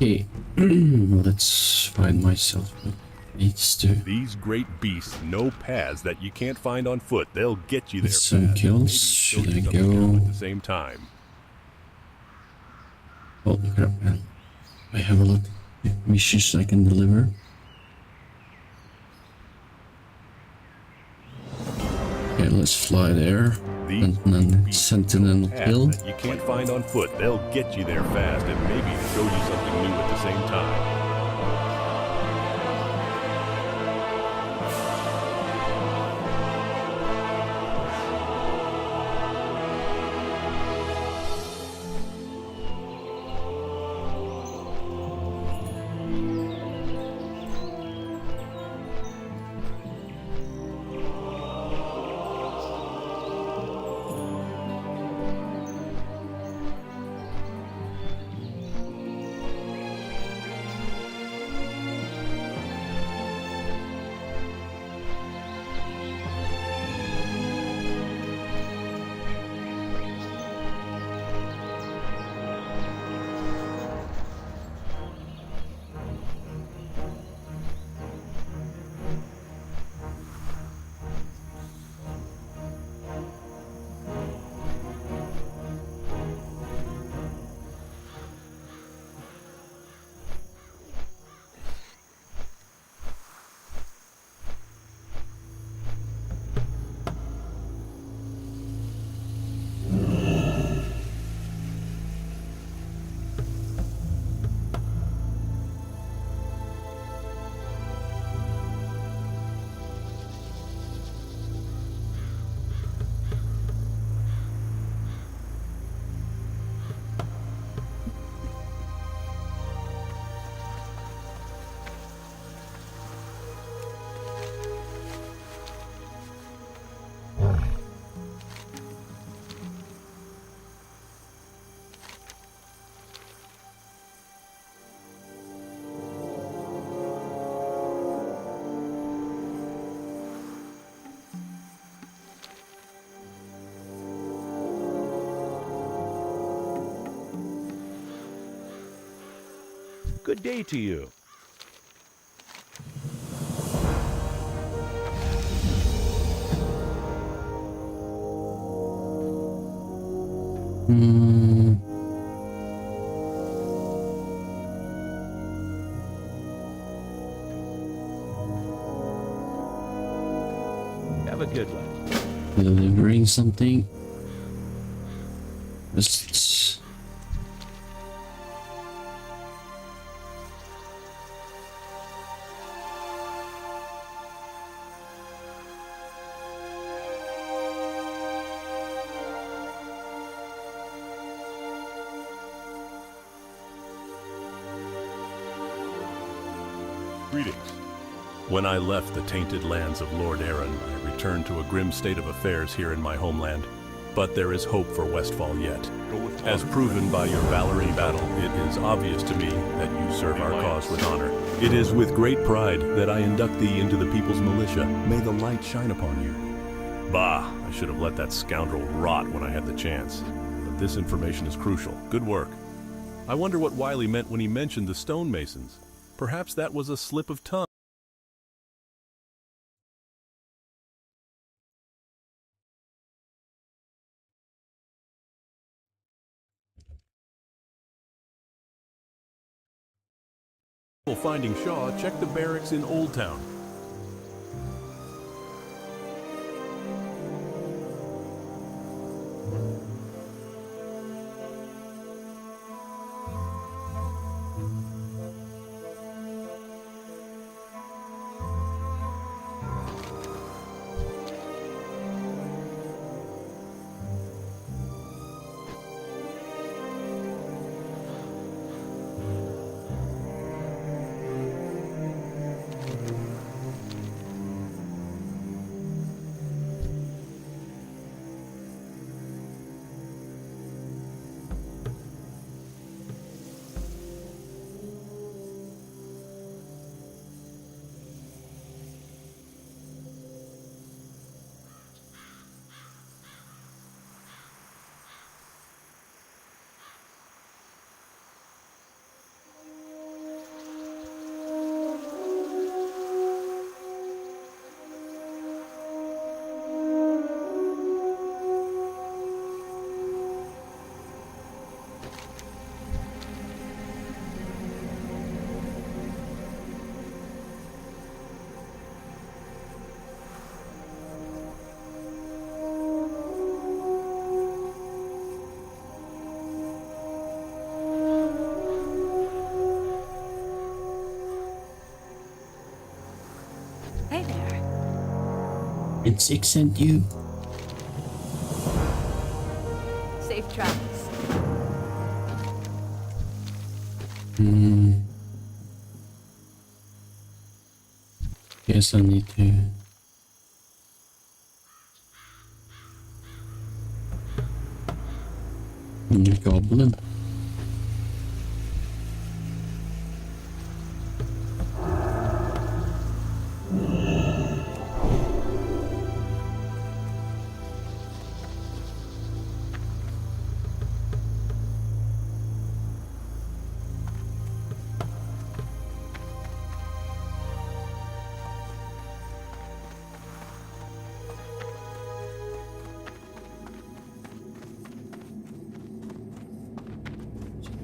Okay, let's find myself. Needs to These great beasts know paths that you can't find on foot. They'll get you there get some fast. kills. Maybe show Should you I something new go? at the same time. Holy crap, man! I have a lot of missions I can deliver. Okay, let's fly there. These And then beasts know sentinel paths kill. that you can't find on foot. They'll get you there fast and maybe show you something new at the same time. Good day to you. Have a good one. Delivering something. Just Greetings. When I left the tainted lands of Lord Aaron, I returned to a grim state of affairs here in my homeland. But there is hope for Westfall yet. As proven by your valor in battle, it is obvious to me that you serve our cause with honor. It is with great pride that I induct thee into the people's militia. May the light shine upon you. Bah, I should have let that scoundrel rot when I had the chance. But this information is crucial. Good work. I wonder what Wiley meant when he mentioned the stonemasons. Perhaps that was a slip of tongue. Finding Shaw, check the barracks in Old Town. Hey there. Insect sent you? Safe travels. Guess I need to... Goblin.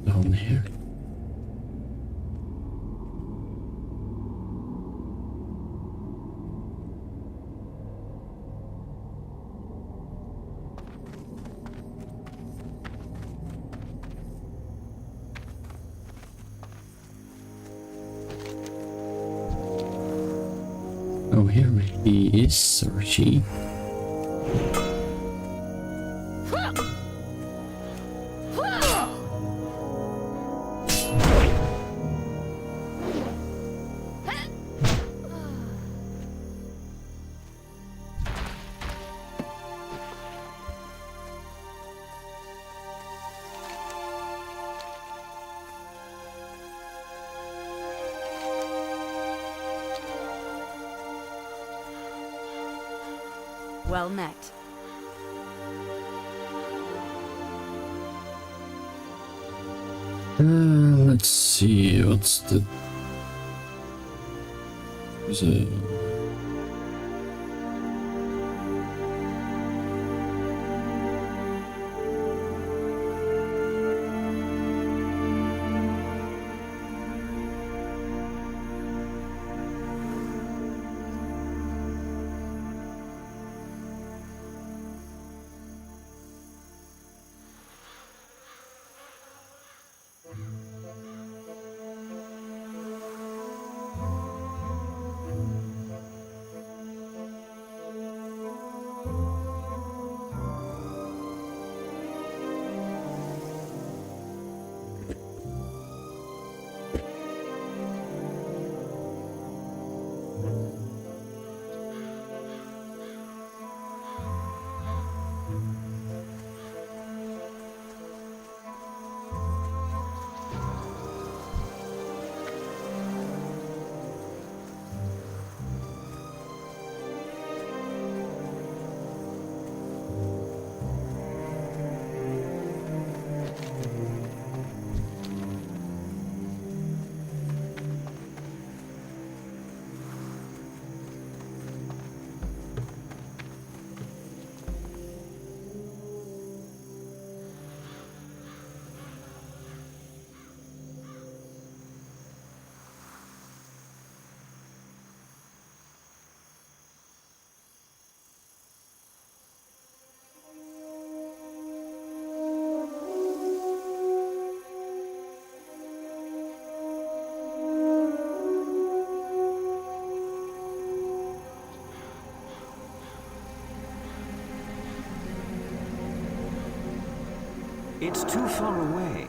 Down here. Oh, here he is, or she. Well met. Let's see, what's the... There's a... It's too far away.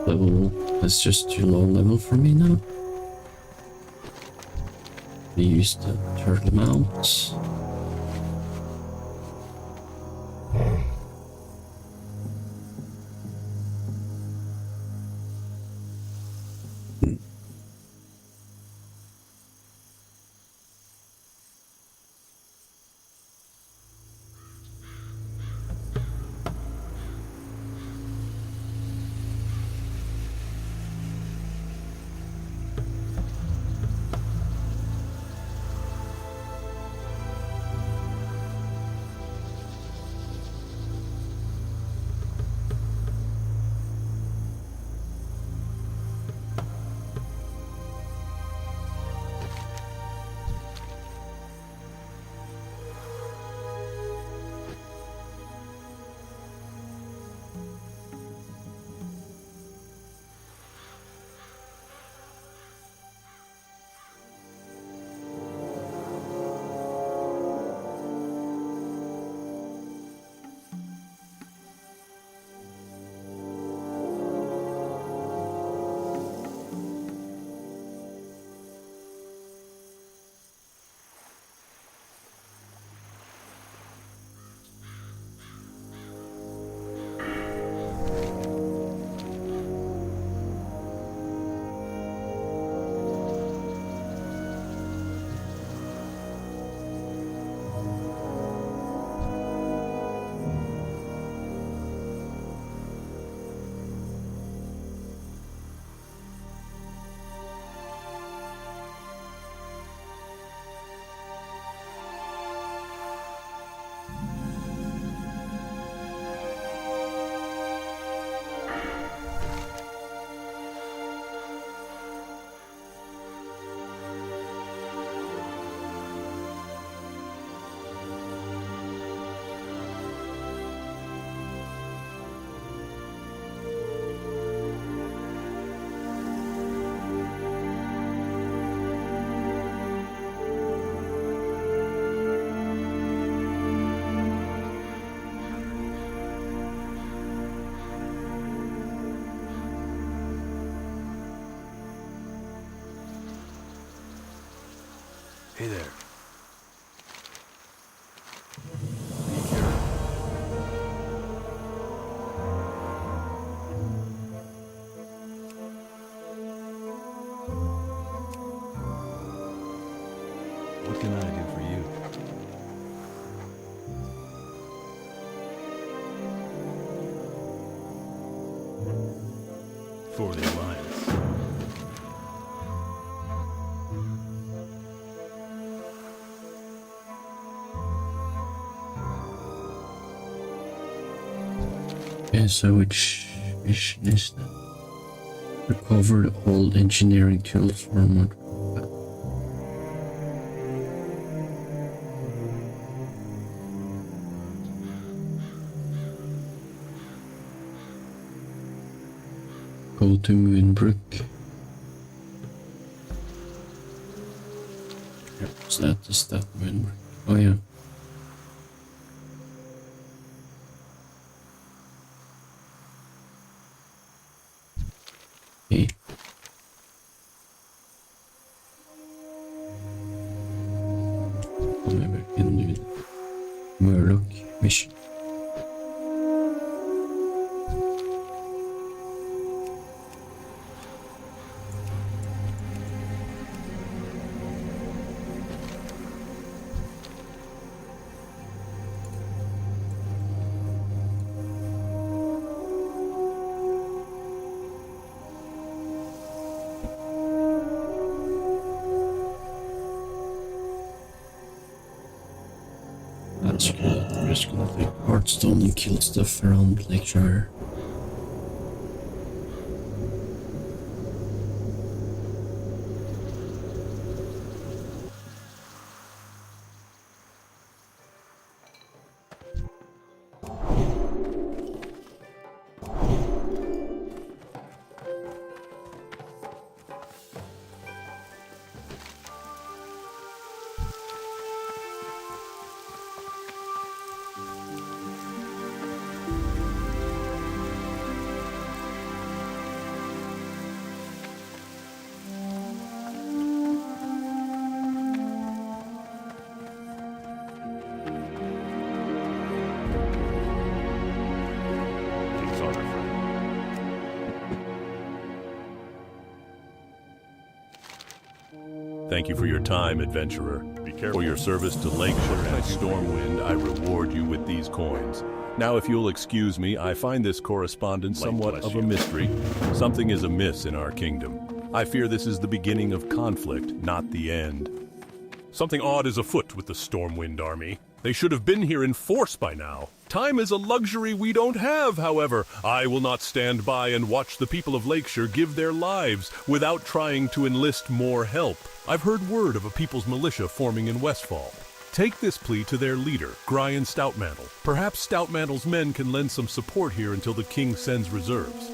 level. That's just too low level for me now. We use the turtle mounts. Hey there. What can I do for you? For the Alliance. Okay, so which mission is that? Recover the old engineering tools for mod. Go to Moonbrook. Yep, is that Moonbrook? Oh yeah. Okay. Maybe I can do the Murloc mission. That's good. I'm just gonna take Hearthstone and kill stuff around Lakeshire. Thank you for your time, adventurer. Be careful. For your service to Lakeshore and Stormwind, I reward you with these coins. Now, if you'll excuse me, I find this correspondence somewhat of a mystery. Something is amiss in our kingdom. I fear this is the beginning of conflict, not the end. Something odd is afoot with the Stormwind army. They should have been here in force by now. Time is a luxury we don't have, however. I will not stand by and watch the people of Lakeshore give their lives without trying to enlist more help. I've heard word of a people's militia forming in Westfall. Take this plea to their leader, Brian Stoutmantle. Perhaps Stoutmantle's men can lend some support here until the king sends reserves.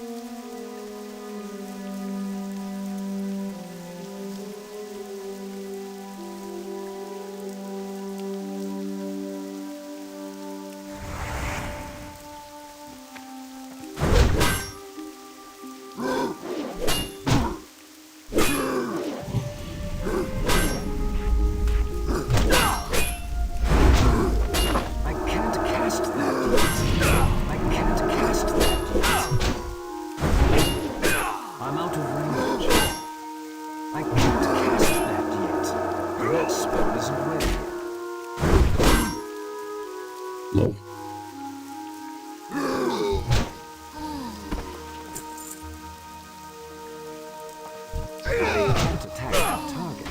Low. Can't attack that target.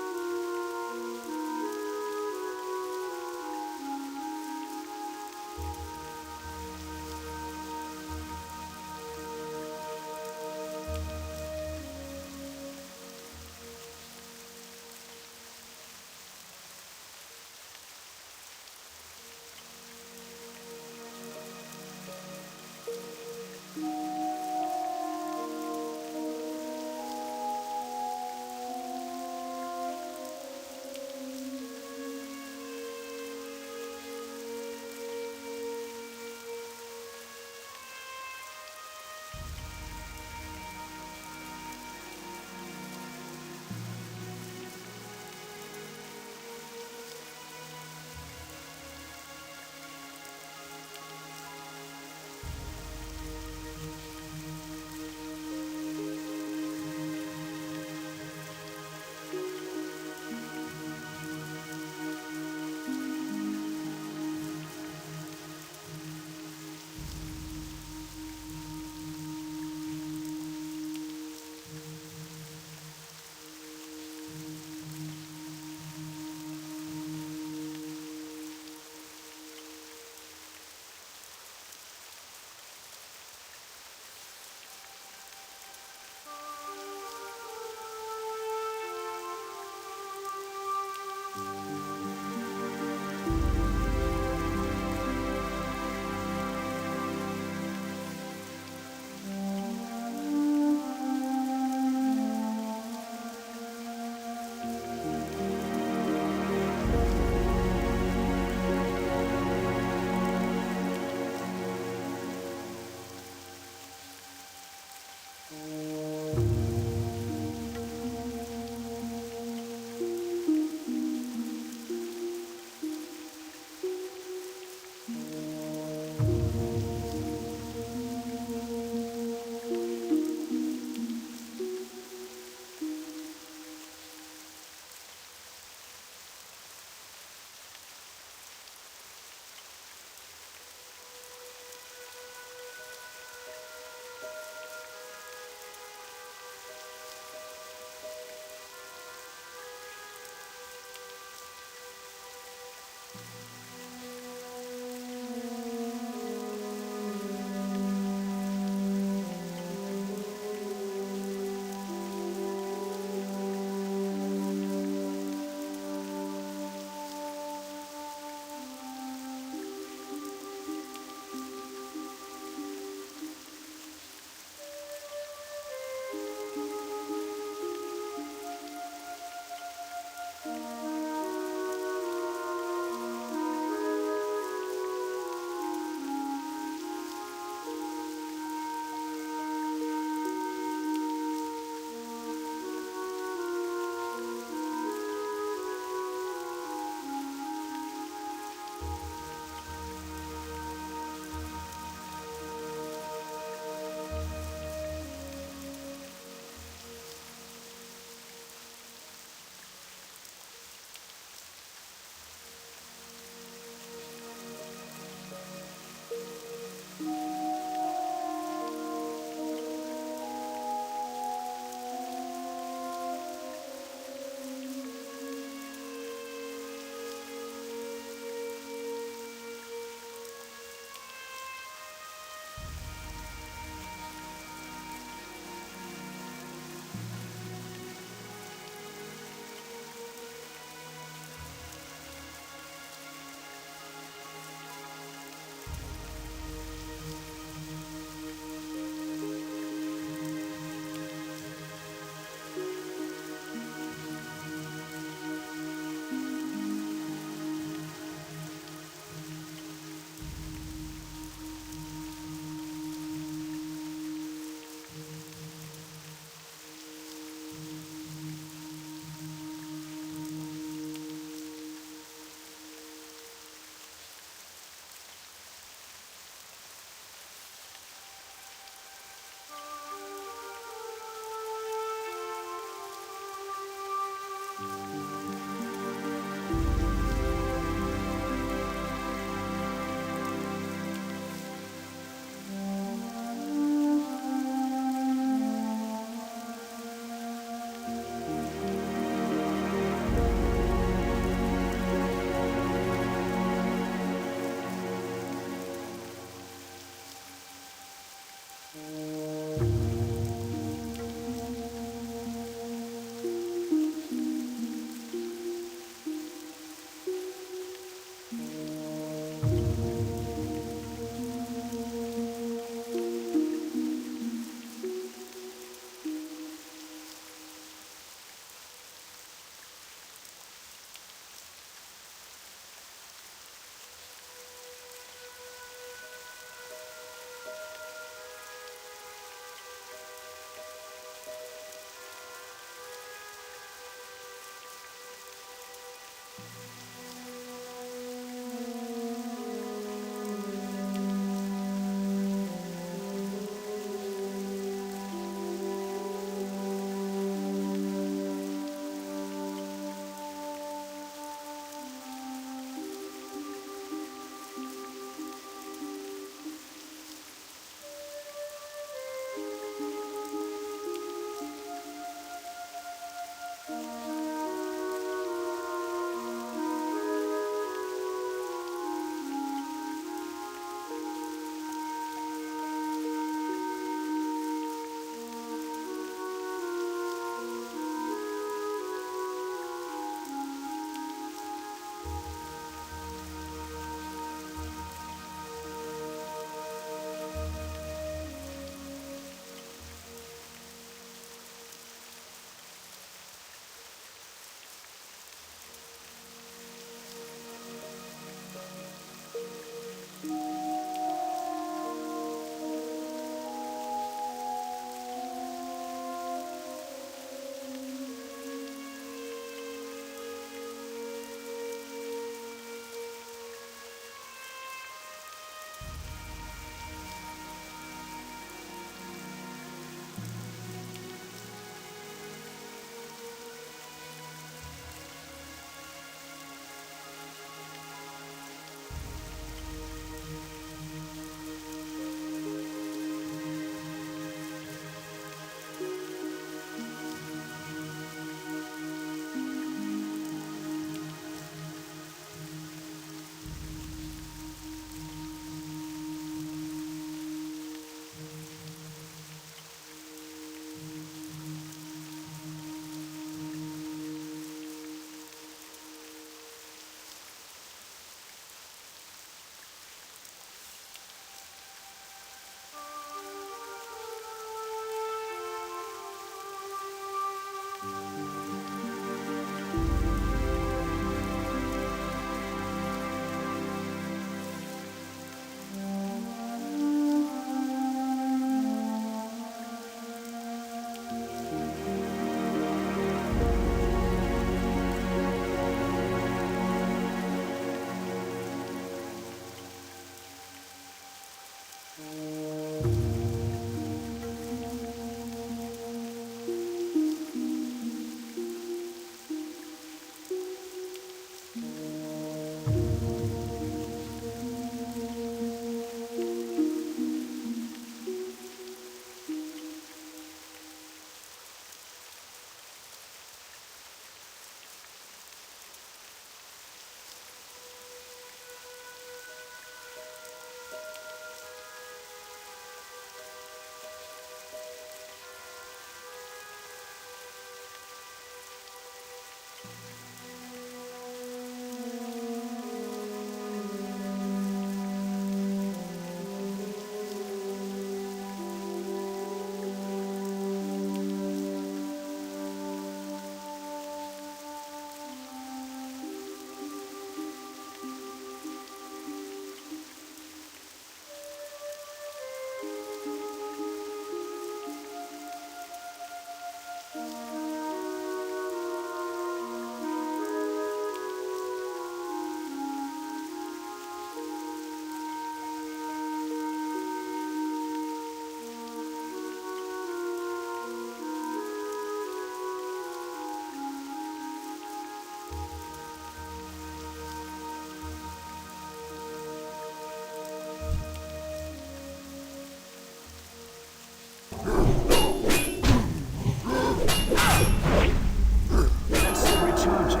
That's still recharging.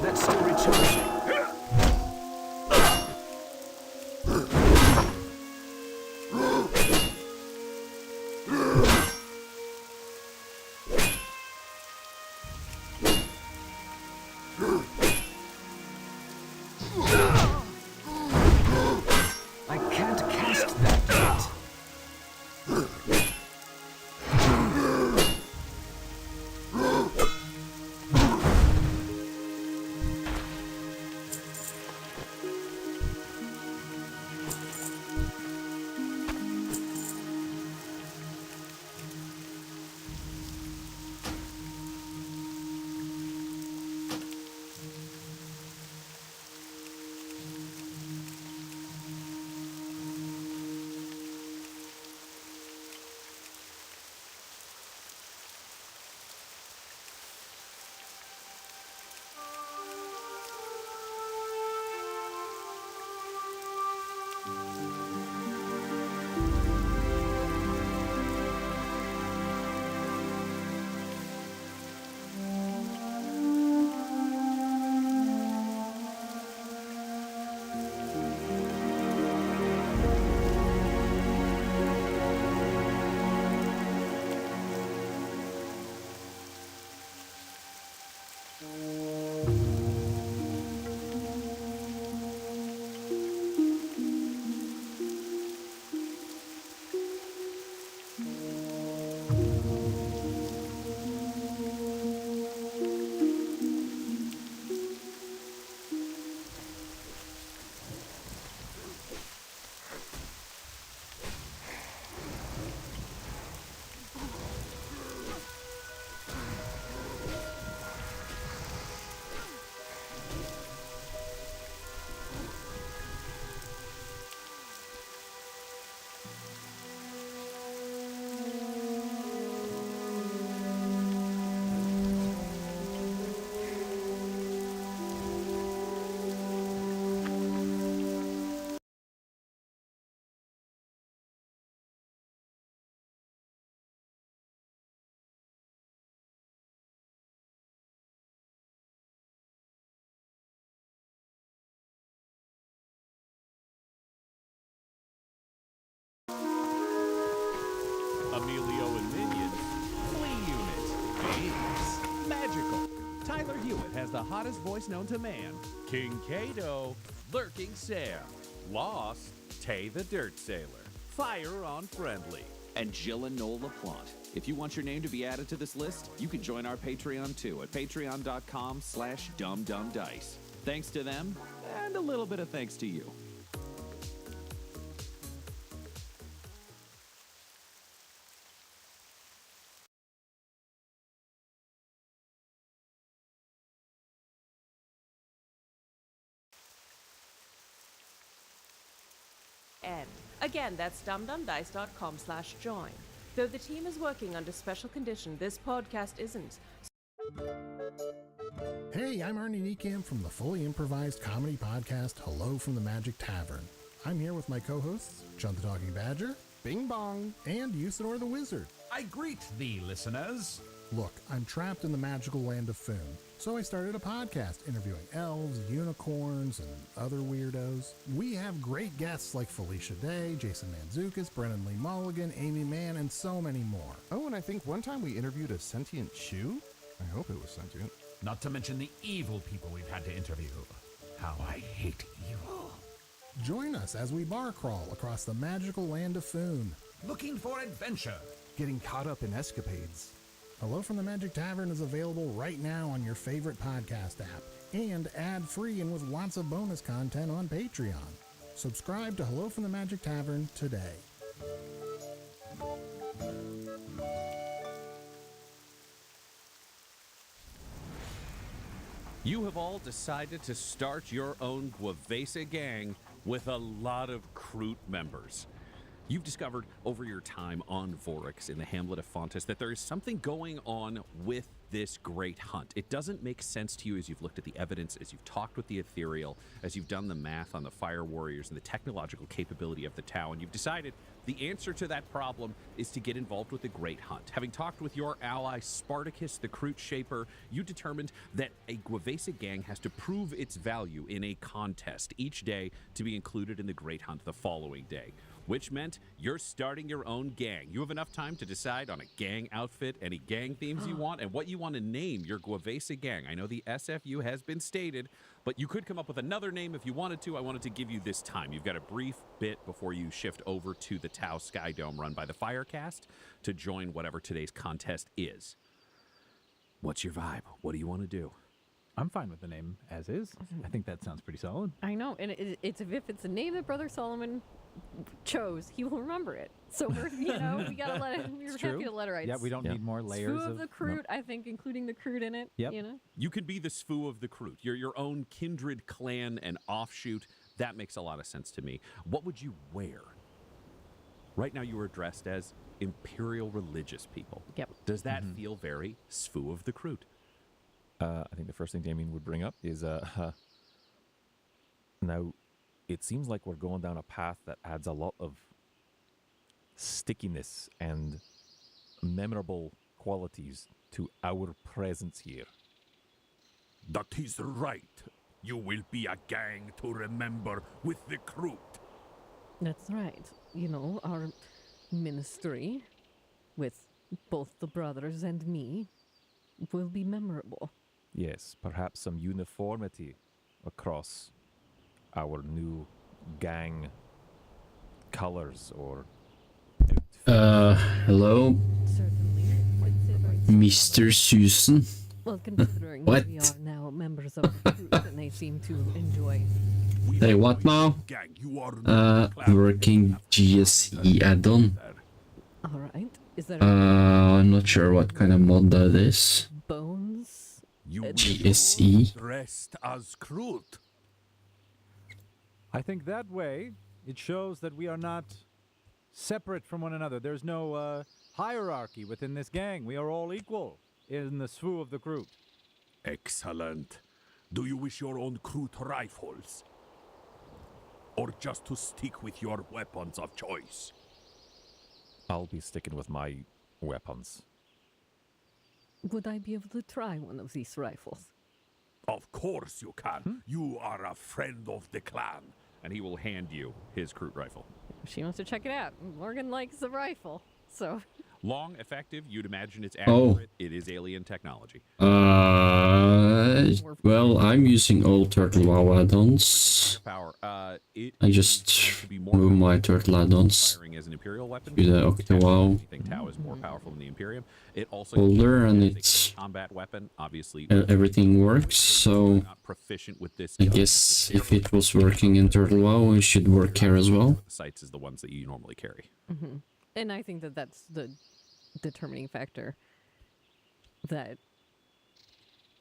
That's still recharging. I can't cast that yet. Emilio and Minions, Flea Unit, Games, Magical. Tyler Hewitt has the hottest voice known to man. King Kato, Lurking Sam. Lost, Tay the Dirt Sailor. Fire on Friendly. And Jill and Noel LaPlante. If you want your name to be added to this list, you can join our Patreon too at patreon.com/dumdumdice. Thanks to them, and a little bit of thanks to you. Again, that's dumdumdice.com/join. Though the team is working under special condition, this podcast isn't. Hey, I'm Arnie Niekamp from the fully improvised comedy podcast Hello from the Magic Tavern. I'm here with my co-hosts, Chun the Talking Badger, Bing Bong, and Usador the Wizard. I greet thee, listeners. Look, I'm trapped in the magical land of Foon, so I started a podcast interviewing elves, unicorns, and other weirdos. We have great guests like Felicia Day, Jason Mantzoukas, Brennan Lee Mulligan, Amy Mann, and so many more. Oh, and I think one time we interviewed a sentient shoe? I hope it was sentient. Not to mention the evil people we've had to interview. How I hate evil. Join us as we bar crawl across the magical land of Foon. Looking for adventure. Getting caught up in escapades. Hello from the Magic Tavern is available right now on your favorite podcast app and ad-free and with lots of bonus content on Patreon. Subscribe to Hello from the Magic Tavern today. You have all decided to start your own Guavesa gang with a lot of Kroot members. You've discovered over your time on Voryx in the hamlet of Fontis that there is something going on with this great hunt. It doesn't make sense to you as you've looked at the evidence, as you've talked with the ethereal, as you've done the math on the fire warriors and the technological capability of the Tau, and you've decided the answer to that problem is to get involved with the great hunt. Having talked with your ally Spartacus, the Kroot Shaper, you determined that a Guavesa gang has to prove its value in a contest each day to be included in the great hunt the following day, which meant you're starting your own gang. You have enough time to decide on a gang outfit, any gang themes you want, and what you want to name your Guavesa gang. I know the SFU has been stated, but you could come up with another name if you wanted to. I wanted to give you this time. You've got a brief bit before you shift over to the Tau Sky Dome run by the Firecast to join whatever today's contest is. What's your vibe? What do you want to do? I'm fine with the name as is. I think that sounds pretty solid. I know, and it's if it's a name that Brother Solomon chose, he will remember it. So we're, we gotta let it. We're happy to let it right. Yeah, we don't need more layers of the Kroot. I think, including the Kroot in it. Yep. You could be the Sfu of the Kroot. You're your own kindred clan and offshoot. That makes a lot of sense to me. What would you wear? Right now, you are dressed as Imperial religious people. Yep. Does that feel very Sfu of the Kroot? I think the first thing Damien would bring up is now, it seems like we're going down a path that adds a lot of stickiness and memorable qualities to our presence here. That is right. You will be a gang to remember with the Kroot. That's right. Our ministry with both the brothers and me will be memorable. Yes, perhaps some uniformity across our new gang colors or hello, Certainly. Mr. Susan. Well, considering What? we are now members of the group and they seem to enjoy. Hey, what now? Gang, you are Working GSE add-on. All right. Is there I'm not sure what kind of mod that is. bones? you will GSE. dressed as Kroot. I think that way it shows that we are not separate from one another. There's no hierarchy within this gang. We are all equal in the Sfu of the Kroot. Excellent. Do you wish your own Kroot rifles? Or just to stick with your weapons of choice? I'll be sticking with my weapons. Would I be able to try one of these rifles? Of course you can. You are a friend of the clan. And he will hand you his Kroot rifle. She wants to check it out. Morgan likes the rifle, so. Long, effective, you'd imagine it's Oh. accurate. It is alien technology. Well, I'm using all Turtle WoW add-ons. Power. It I just to be more move my Turtle add-ons firing as an Imperial weapon. to the OctoWow I think Tau is more powerful than the Imperium. It also folder, and as a it's combat weapon. Obviously, everything works. So not proficient with this. I guess if it was working in Turtle WoW, it should work here as well. Sights is the ones that you normally carry. And I think that that's the determining factor. That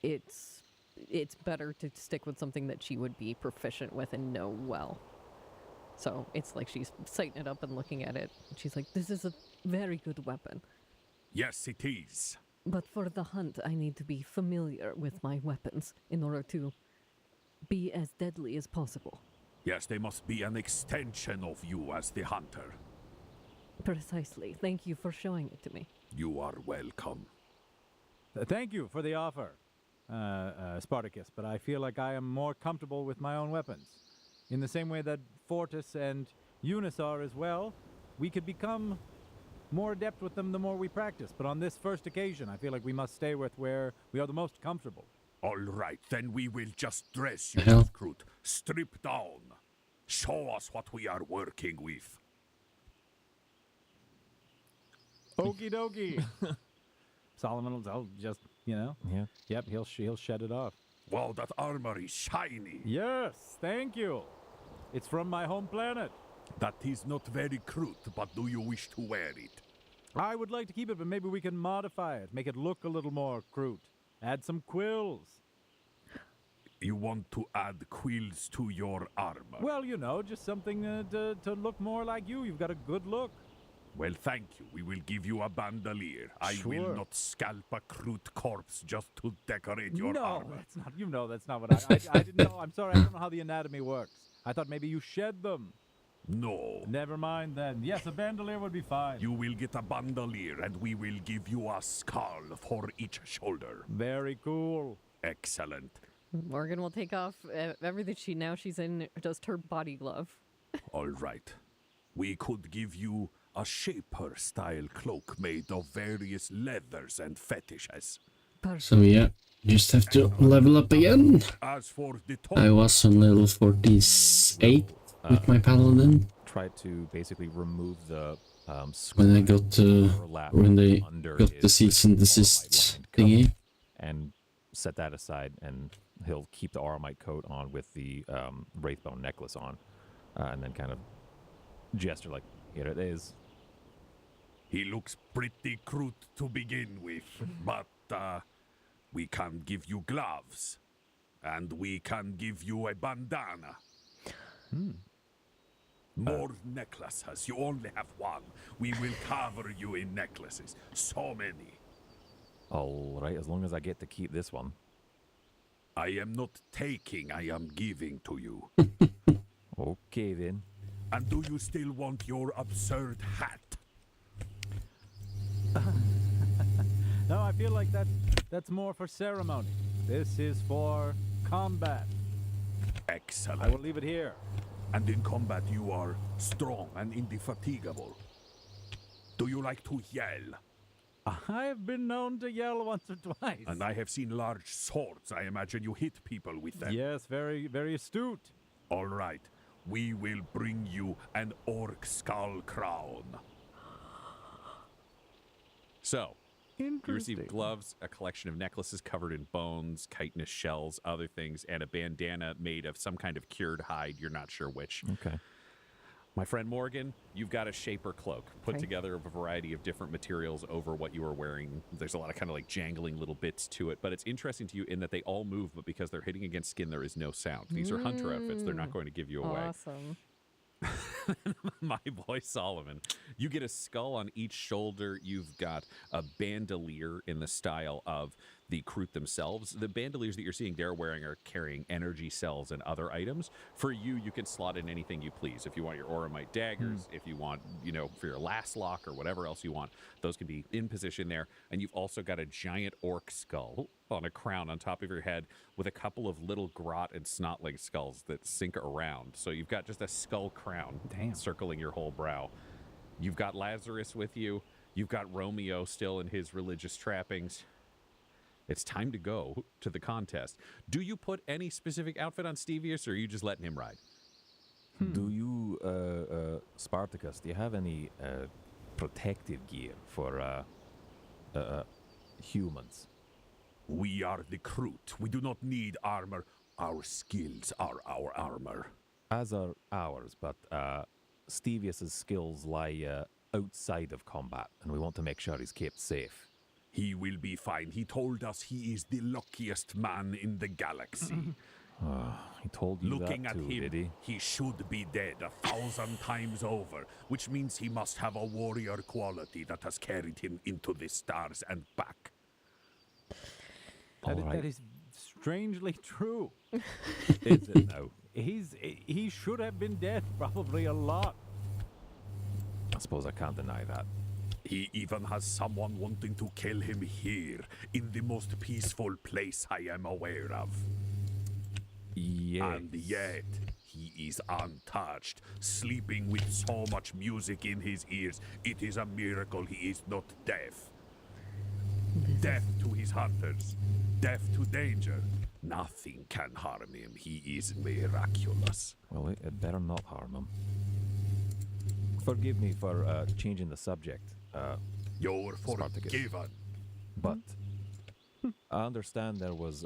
it's better to stick with something that she would be proficient with and know well. So it's like she's sighting it up and looking at it. She's like, this is a very good weapon. Yes, it is. But for the hunt, I need to be familiar with my weapons in order to be as deadly as possible. Yes, they must be an extension of you as the hunter. Precisely. Thank you for showing it to me. You are welcome. Thank you for the offer, Spartacus, but I feel like I am more comfortable with my own weapons. In the same way that Fortis and Eunice are as well, we could become more adept with them the more we practice. But on this first occasion, I feel like we must stay with where we are the most comfortable. All right, then we will just dress you, Hell. recruit. Strip down. Show us what we are working with. Okie dokie. Solomon will just, Yeah. Yep, he'll shed it off. Wow, that armor is shiny. Yes, thank you. It's from my home planet. That is not very crude, but do you wish to wear it? I would like to keep it, but maybe we can modify it, make it look a little more crude. Add some quills. You want to add quills to your armor? Well, just something to look more like you. You've got a good look. Well, thank you. We will give you a bandolier. I will Sure. not scalp a crude corpse just to decorate your no, armor. that's not. That's not what I didn't know. I'm sorry. I don't know how the anatomy works. I thought maybe you shed them. No. Never mind then. Yes, a bandolier would be fine. You will get a bandolier, and we will give you a skull for each shoulder. Very cool. Excellent. Morgan will take off everything she's in just her body glove. All right. We could give you a shaper-style cloak made of various leathers and fetishes. So yeah, just have to level up again. As for the top, I was on level 48 with my paladin Try to basically remove the when I got overlap when they under got the his cease and desist thingy. and set that aside, and he'll keep the Aramite coat on with the Wraithbone necklace on, and then kind of gesture like, here it is. he looks pretty crude to begin with, but we can give you gloves, and we can give you a bandana. More necklaces. You only have one. We will cover you in necklaces. So many. All right, as long as I get to keep this one. I am not taking, I am giving to you. Okay then. And do you still want your absurd hat? No, I feel like that's more for ceremony. This is for combat. Excellent. I will leave it here. And in combat you are strong and indefatigable. Do you like to yell? I have been known to yell once or twice. And I have seen large swords. I imagine you hit people with them. Yes, very, very astute. All right. We will bring you an orc skull crown. So, you receive Interesting. gloves, a collection of necklaces covered in bones, chitinous shells, other things, and a bandana made of some kind of cured hide. You're not sure which. Okay. My friend Morgan, you've got a shaper cloak put Okay. together of a variety of different materials over what you are wearing. There's a lot of kind of like jangling little bits to it, but it's interesting to you in that they all move, but because they're hitting against skin, there is no sound. These are hunter outfits. They're not going to give you away. Awesome. My boy Solomon, you get a skull on each shoulder. You've got a bandolier in the style of the Kroot themselves. The bandoliers that you're seeing they're wearing are carrying energy cells and other items. For you, you can slot in anything you please. If you want your Oramite daggers, if you want, for your last lock or whatever else you want, those can be in position there. And you've also got a giant orc skull on a crown on top of your head with a couple of little grot and snotling skulls that sink around. So you've got just a skull crown circling your whole brow. You've got Lazarus with you. You've got Romeo still in his religious trappings. It's time to go to the contest. Do you put any specific outfit on Stevius, or are you just letting him ride? Do you, Spartacus, do you have any protective gear for humans? We are the Kroot. We do not need armor. Our skills are our armor. As are ours, but Stevius's skills lie outside of combat, and we want to make sure he's kept safe. He will be fine. He told us he is the luckiest man in the galaxy. He told you Looking that at too, him, did he? he should be dead 1,000 times over, which means he must have a warrior quality that has carried him into the stars and back. That is strangely true. Is it now? He should have been dead probably a lot. I suppose I can't deny that. He even has someone wanting to kill him here, in the most peaceful place I am aware of. Yes. And yet, he is untouched, sleeping with so much music in his ears. It is a miracle he is not deaf. Deaf to his hunters, deaf to danger. Nothing can harm him. He is miraculous. Well, it better not harm him. Forgive me for changing the subject. You're Spartacus. forgiven. But I understand there was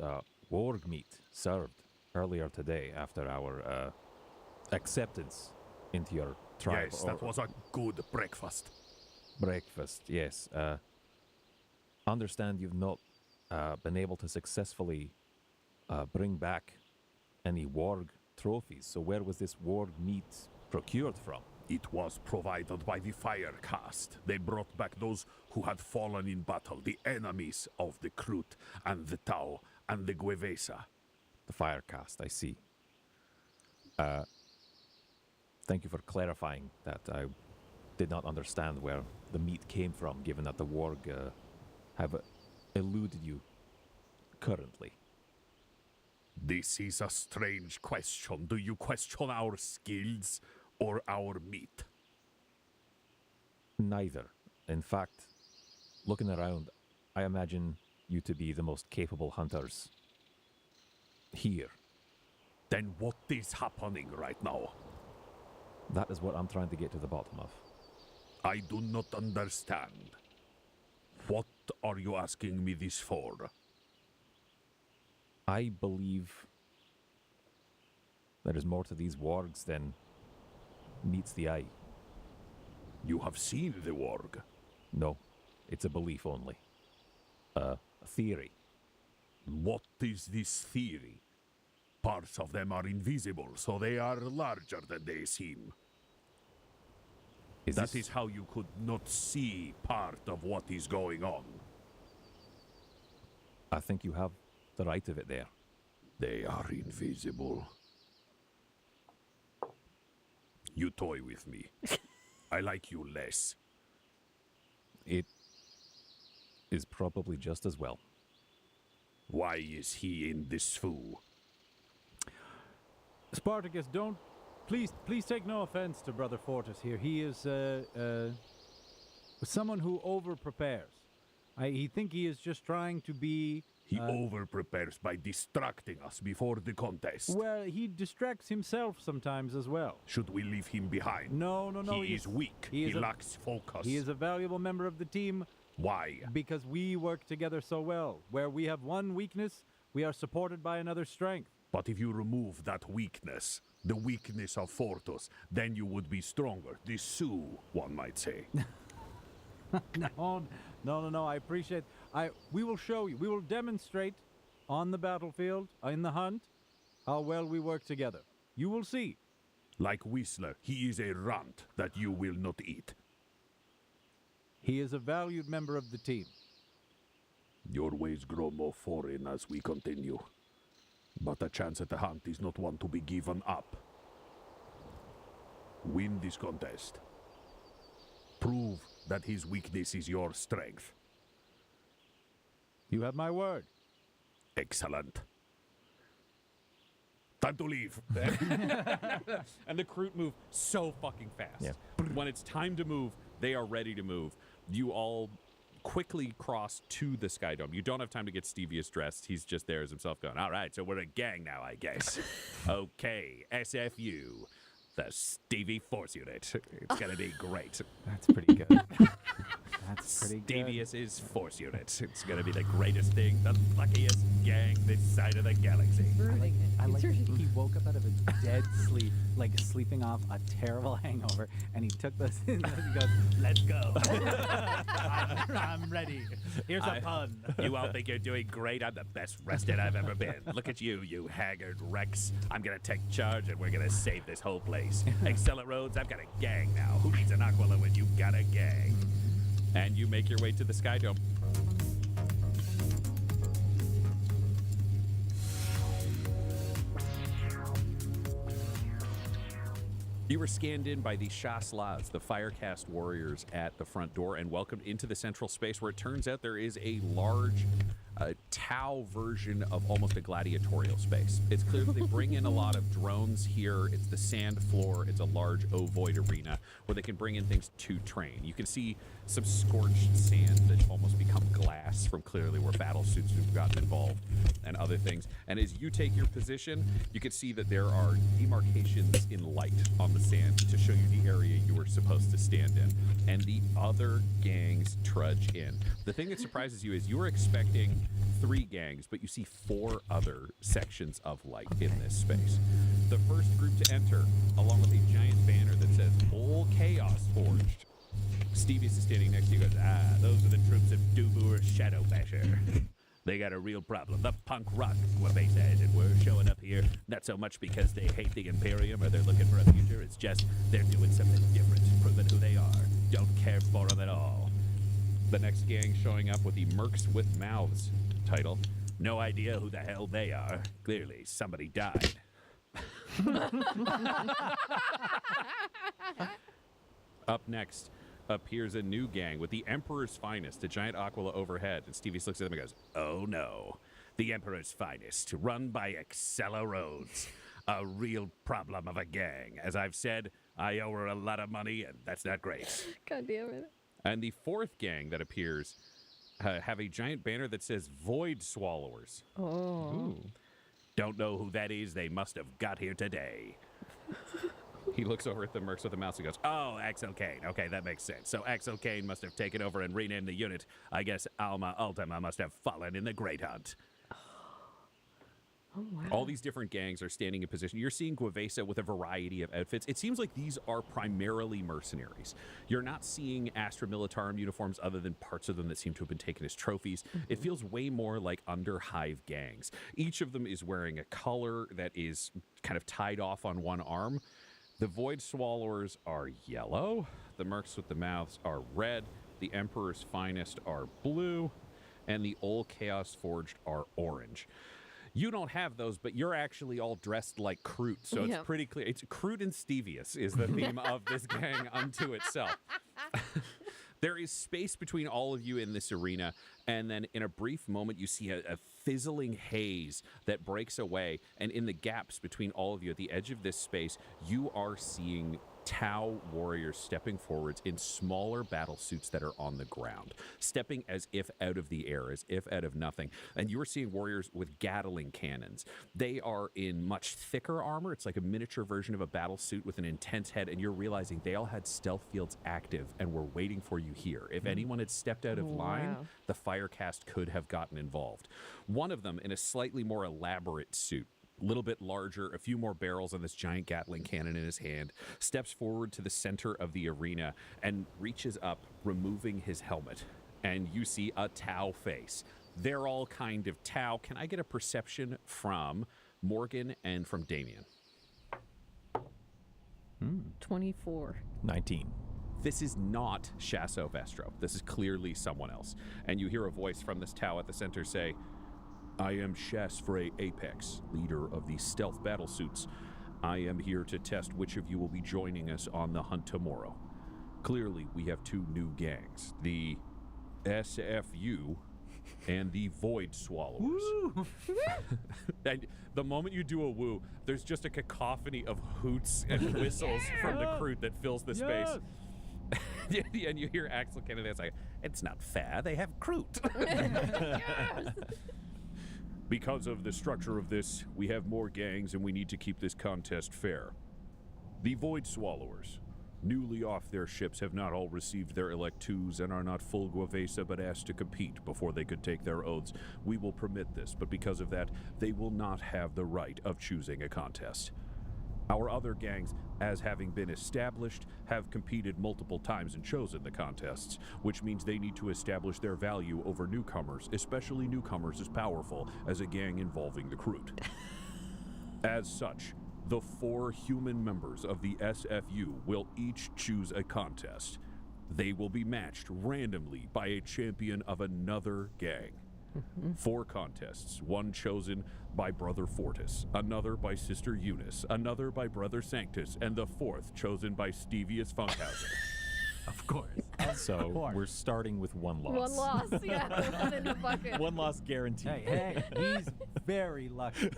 warg meat served earlier today after our acceptance into your tribe. Yes, that was a good breakfast. Breakfast, yes. Understand you've not been able to successfully bring back any warg trophies. So where was this warg meat procured from? It was provided by the fire caste. They brought back those who had fallen in battle, the enemies of the Krut and the Tau and the Guevesa. The fire cast, I see. Thank you for clarifying that. I did not understand where the meat came from, given that the warg have eluded you currently. This is a strange question. Do you question our skills or our meat? Neither. In fact, looking around, I imagine you to be the most capable hunters here. Then what is happening right now? That is what I'm trying to get to the bottom of. I do not understand. What are you asking me this for? I believe there is more to these wargs than meets the eye. You have seen the warg? No, it's a belief only. A theory. What is this theory? Parts of them are invisible, so they are larger than they seem. That is how you could not see part of what is going on. I think you have the right of it there. They are invisible. You toy with me. I like you less. It is probably just as well. Why is he in this foo? Spartacus, don't... Please take no offense to Brother Fortis here. He is someone who over-prepares. I think he is just trying to be... He over-prepares by distracting us before the contest. Well, he distracts himself sometimes as well. Should we leave him behind? No. He is weak. He lacks focus. He is a valuable member of the team. Why? Because we work together so well. Where we have one weakness, we are supported by another strength. But if you remove that weakness, the weakness of Fortus, then you would be stronger. The Sioux, one might say. No, I appreciate... We will show you. We will demonstrate on the battlefield, in the hunt, how well we work together. You will see. Like Whistler, he is a runt that you will not eat. He is a valued member of the team. Your ways grow more foreign as we continue. But a chance at the hunt is not one to be given up. Win this contest. Prove that his weakness is your strength. You have my word. Excellent. Time to leave. And the Kroot move so fucking fast. Yeah. When it's time to move, they are ready to move. You all quickly cross to the Sky Dome. You don't have time to get Stevius dressed. He's just there as himself going, all right, so we're a gang now, I guess. Okay, SFU. The Stevie Force Unit. It's going to be great. That's pretty good. That's pretty good. Stevius is Force Unit. It's gonna be the greatest thing, the luckiest gang this side of the galaxy. I like he woke up out of a dead sleep, like sleeping off a terrible hangover, and he took those. He goes, "Let's go. I'm ready. Here's a pun." You all think you're doing great. I'm the best rested I've ever been. Look at you, you haggard wrecks. I'm gonna take charge, and we're gonna save this whole place. Excellent Roads, I've got a gang now. Who needs an Aquila when you've got a gang? And you make your way to the Sky Dome. You were scanned in by the Shaslas, the Firecast warriors at the front door, and welcomed into the central space where it turns out there is a large Tau version of almost a gladiatorial space. It's clear that they bring in a lot of drones here. It's the sand floor. It's a large ovoid arena where they can bring in things to train. You can see some scorched sand that almost become glass from clearly where battle suits have gotten involved and other things. And as you take your position, you can see that there are demarcations in light on the sand to show you the area you were supposed to stand in. And the other gangs trudge in. The thing that surprises you is you were expecting 3 gangs, but you see 4 other sections of light in this space. The first group to enter, along with a giant banner that says "All Chaos Forged." Stevius is standing next to you and goes, those are the troops of Dubur Shadow Basher. They got a real problem. The punk rock Guavesa, as it were, showing up here. Not so much because they hate the Imperium or they're looking for a future. It's just they're doing something different, proving who they are. Don't care for them at all. The next gang showing up with the Mercs with Mouths title. No idea who the hell they are. Clearly, somebody died. Up next appears a new gang with the Emperor's Finest, a giant Aquila overhead. And Stevie looks at them and goes, "Oh no, the Emperor's Finest, run by Excella Rhodes. A real problem of a gang. As I've said, I owe her a lot of money, and that's not great." God damn it. And the fourth gang that appears have a giant banner that says Void Swallowers. Oh. Ooh. Don't know who that is. They must have got here today. He looks over at the Mercs with the mouse and goes, "Oh, Axel Kane. Okay, that makes sense. So Axel Kane must have taken over and renamed the unit. I guess Alma Ultima must have fallen in the Great Hunt." Oh, wow. All these different gangs are standing in position. You're seeing Guavesa with a variety of outfits. It seems like these are primarily mercenaries. You're not seeing Astra Militarum uniforms other than parts of them that seem to have been taken as trophies. It feels way more like Underhive gangs. Each of them is wearing a color that is kind of tied off on one arm. The Void Swallowers are yellow. The Mercs with the Mouths are red. The Emperor's Finest are blue. And the Old Chaos Forged are orange. You don't have those, but you're actually all dressed like Kroot, so it's pretty clear. It's Kroot and Stevius is the theme of this gang unto itself. There is space between all of you in this arena, and then in a brief moment, you see a fizzling haze that breaks away, and in the gaps between all of you at the edge of this space, you are seeing Tau warriors stepping forwards in smaller battle suits that are on the ground, stepping as if out of the air, as if out of nothing. And you are seeing warriors with Gatling cannons. They are in much thicker armor. It's like a miniature version of a battle suit with an intense head, and you're realizing they all had stealth fields active and were waiting for you here. If anyone had stepped out of line, the Firecast could have gotten involved. One of them in a slightly more elaborate suit, a little bit larger, a few more barrels on this giant Gatling cannon in his hand, steps forward to the center of the arena and reaches up, removing his helmet. And you see a Tau face. They're all kind of Tau. Can I get a perception from Morgan and from Damien? 24. 19. This is not Shasso Vestro. This is clearly someone else. And you hear a voice from this Tau at the center say, "I am Shasfrey Apex, leader of the stealth battlesuits. I am here to test which of you will be joining us on the hunt tomorrow. Clearly, we have 2 new gangs, the SFU and the Void Swallowers." And the moment you do a woo, there's just a cacophony of hoots and whistles from the Kroot that fills the space. And you hear Axel Kennedy say, "It's not fair, they have Kroot." Because of the structure of this, we have more gangs and we need to keep this contest fair. The Void Swallowers, Newly off their ships have not all received their Elect 2s and are not full Guavesa but asked to compete before they could take their oaths. We will permit this, but because of that, they will not have the right of choosing a contest. Our other gangs, as having been established, have competed multiple times and chosen the contests, which means they need to establish their value over newcomers, especially newcomers as powerful as a gang involving the Kroot. As such, the 4 human members of the SFU will each choose a contest. They will be matched randomly by a champion of another gang. 4 contests, one chosen by Brother Fortis, another by Sister Eunice, another by Brother Sanctus, and the 4th chosen by Stevius Funkhauser. Of course. So we're starting with 1 loss. One loss, yeah. One in the bucket. 1 loss guaranteed. Hey, he's very lucky.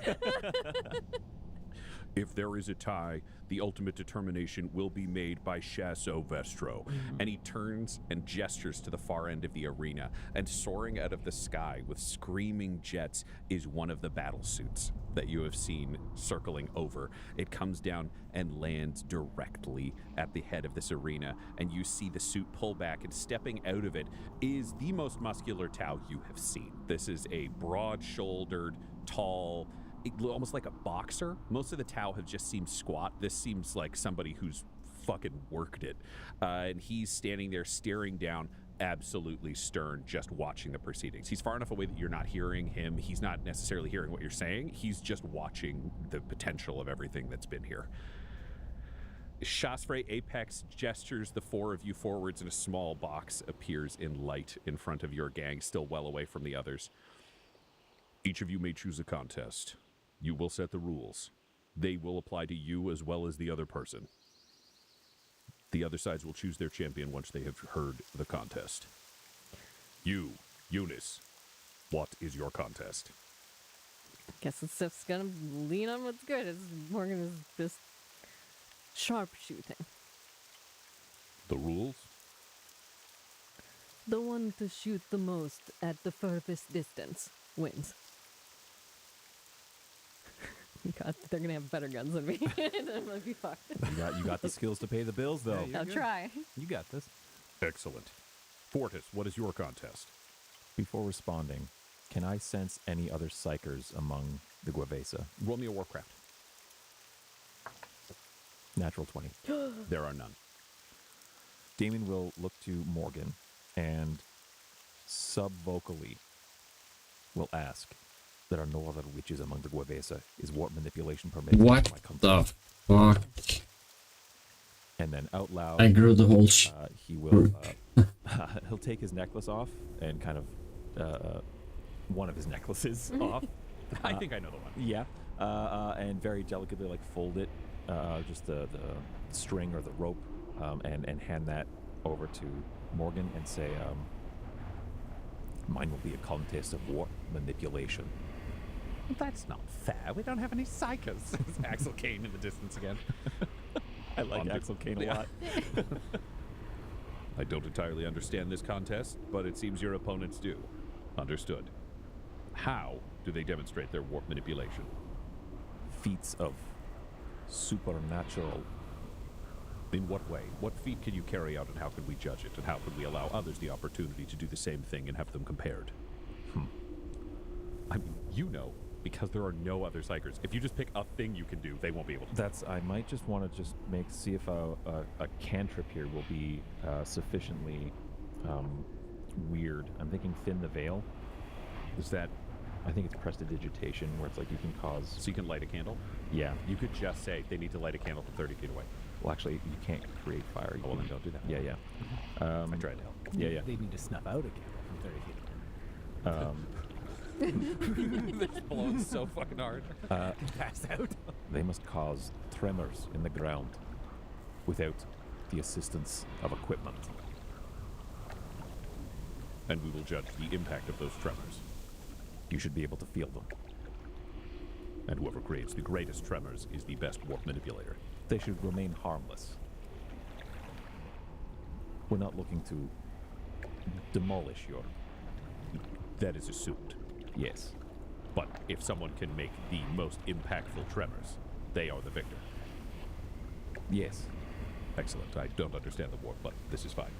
If there is a tie, the ultimate determination will be made by Shasso Vestro. And he turns and gestures to the far end of the arena, and soaring out of the sky with screaming jets is one of the battle suits that you have seen circling over. It comes down and lands directly at the head of this arena, and you see the suit pull back, and stepping out of it is the most muscular Tau you have seen. This is a broad-shouldered, tall, almost like a boxer. Most of the Tau have just seemed squat. This seems like somebody who's fucking worked it. And he's standing there staring down, absolutely stern, just watching the proceedings. He's far enough away that you're not hearing him. He's not necessarily hearing what you're saying. He's just watching the potential of everything that's been here. Shasfrey Apex gestures the 4 of you forwards, and a small box appears in light in front of your gang, still well away from the others. Each of you may choose a contest. You will set the rules. They will apply to you as well as the other person. The other sides will choose their champion once they have heard the contest. You, Eunice, what is your contest? Guess it's just gonna lean on what's good. It's Morgan is just sharpshooting. The rules? The one to shoot the most at the furthest distance wins. God, they're gonna have better guns than me. That might be fucked. You got the skills to pay the bills, though. I'll try. You got this. Excellent. Fortis, what is your contest? Before responding, can I sense any other psychers among the Guavesa? Roll me a warcraft. Natural 20. There are none. Damien will look to Morgan and sub-vocally will ask, there are no other witches among the Guavesa. Is warp manipulation permitted? What the fuck? And then out loud, I grew the whole he will he'll take his necklace off and kind of one of his necklaces off. I think I know the one. Yeah, and very delicately like fold it, just the string or the rope, and hand that over to Morgan and say, mine will be a contest of warp manipulation. That's not fair. We don't have any psychers. Axel Kane in the distance again. I like Axel Kane a lot. I don't entirely understand this contest, but it seems your opponents do. Understood. How do they demonstrate their warp manipulation? Feats of supernatural. In what way? What feat can you carry out, and how can we judge it? And how can we allow others the opportunity to do the same thing and have them compared? I mean, you know, because there are no other psychers. If you just pick a thing you can do, they won't be able to. I might just want to see if a cantrip here will be sufficiently weird. I'm thinking Thin the Veil. Is that? I think it's prestidigitation, where it's like you can cause. So you can light a candle? Yeah. You could just say they need to light a candle from 30 feet away. Well, actually, you can't create fire. Oh, well, then don't do that. Yeah, yeah. I tried to help. Yeah. They need to snuff out a candle from 30 feet away. They're just blowing so fucking hard. Pass out. They must cause tremors in the ground without the assistance of equipment. And we will judge the impact of those tremors. You should be able to feel them. And whoever creates the greatest tremors is the best warp manipulator. They should remain harmless. We're not looking to demolish your... That is assumed. Yes. But if someone can make the most impactful tremors, they are the victor. Yes. Excellent. I don't understand the war, but this is fine.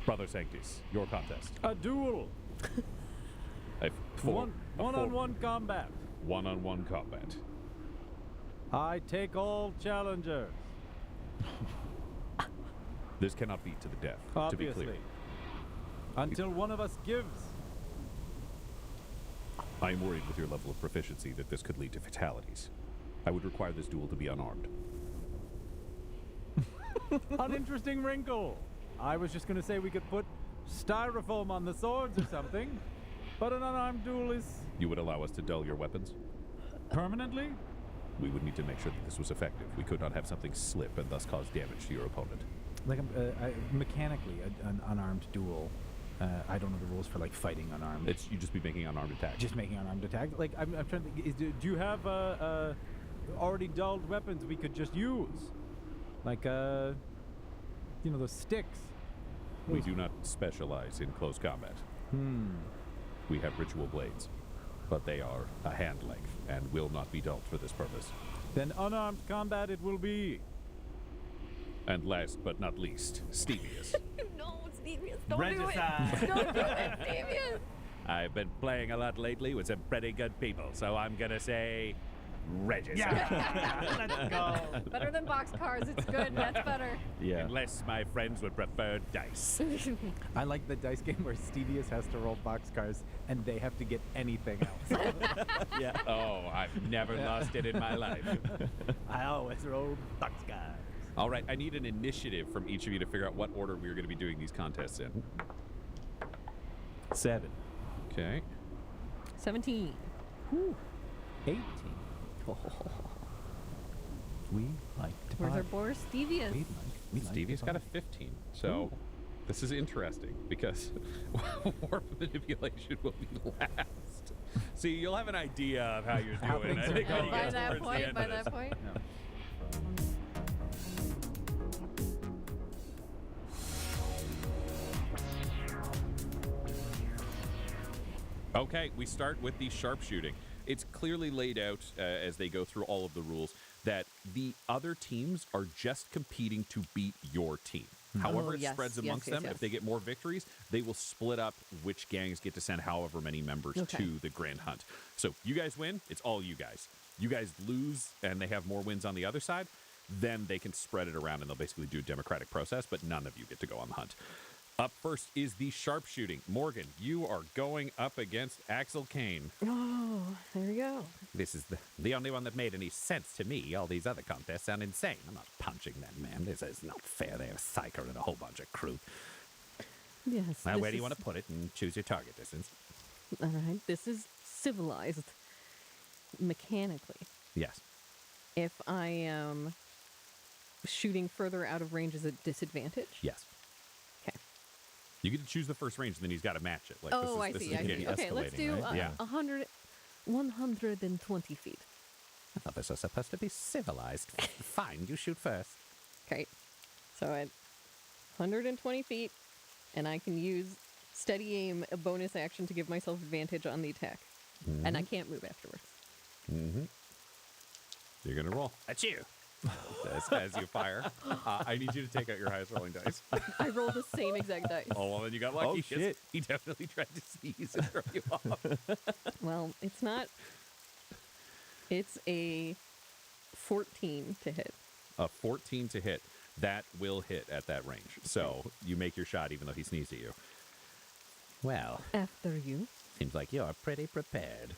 Brother Sanctus, your contest. A duel. One-on-one combat. One-on-one combat. I take all challengers. This cannot be to the death, Obviously. to be clear. Until one of us gives. I am worried with your level of proficiency that this could lead to fatalities. I would require this duel to be unarmed. An interesting wrinkle. I was just going to say we could put styrofoam on the swords or something, but an unarmed duel is... You would allow us to dull your weapons? Permanently? We would need to make sure that this was effective. We could not have something slip and thus cause damage to your opponent. Like mechanically, an unarmed duel. I don't know the rules for like fighting unarmed. It's you just be making unarmed attacks. Just making unarmed attack. Like I'm trying to think. Do you have already dulled weapons we could just use? Like those sticks. We do not specialize in close combat. We have ritual blades, but they are a hand length and will not be dulled for this purpose. Then unarmed combat it will be. And last but not least, Stevius. No, Stevius, don't do it. Don't do it, Stevius. I've been playing a lot lately with some pretty good people, so I'm gonna say register. Yeah. Let's go. Better than boxcars. It's good. That's better. Yeah. Unless my friends would prefer dice. I like the dice game where Stevius has to roll boxcars and they have to get anything else. Yeah. Oh, I've never lost it in my life. I always roll boxcars. All right, I need an initiative from each of you to figure out what order we're going to be doing these contests in. 7. Okay. 17. Whew. 18. We like to Where's our party. boar, Stevius? Stevie's got a 15. So this is interesting because warp manipulation will be last. See, you'll have an idea of how you're doing. I think when you By get that towards the point, end by of this. that point. No. Okay, we start with the sharpshooting. It's clearly laid out as they go through all of the rules that the other teams are just competing to beat your team. However it spreads amongst them, if they get more victories, they will split up which gangs get to send however many members to the Grand Hunt. So you guys win, it's all you guys. You guys lose and they have more wins on the other side, then they can spread it around and they'll basically do a democratic process, but none of you get to go on the hunt. Up first is the sharpshooting. Morgan, you are going up against Axel Kane. Oh, there we go. This is the only one that made any sense to me. All these other contests sound insane. I'm not punching that man. This is not fair. They have Psyker and a whole bunch of crew. Yes. Now, where do you want to put it and choose your target distance? All right. This is civilized mechanically. Yes. If I am shooting further out of range, is it disadvantage? Yes. Okay. You get to choose the first range, and then he's got to match it. Like, Oh, I this see. is I see. getting Okay, let's escalating, do right? Yeah. 120 feet. I thought this was supposed to be civilized. Fine, you shoot first. Okay. So at 120 feet, and I can use steady aim, a bonus action to give myself advantage on the attack. And I can't move afterwards. You're going to roll. That's you. As you fire. I need you to take out your highest rolling dice. I roll the same exact dice. Oh, well, then you got lucky. Oh, shit. He definitely tried to sneeze and throw you off. Well, it's not. It's a 14 to hit. A 14 to hit. That will hit at that range. So you make your shot even though he sneezed at you. Well, After you. seems like you're pretty prepared.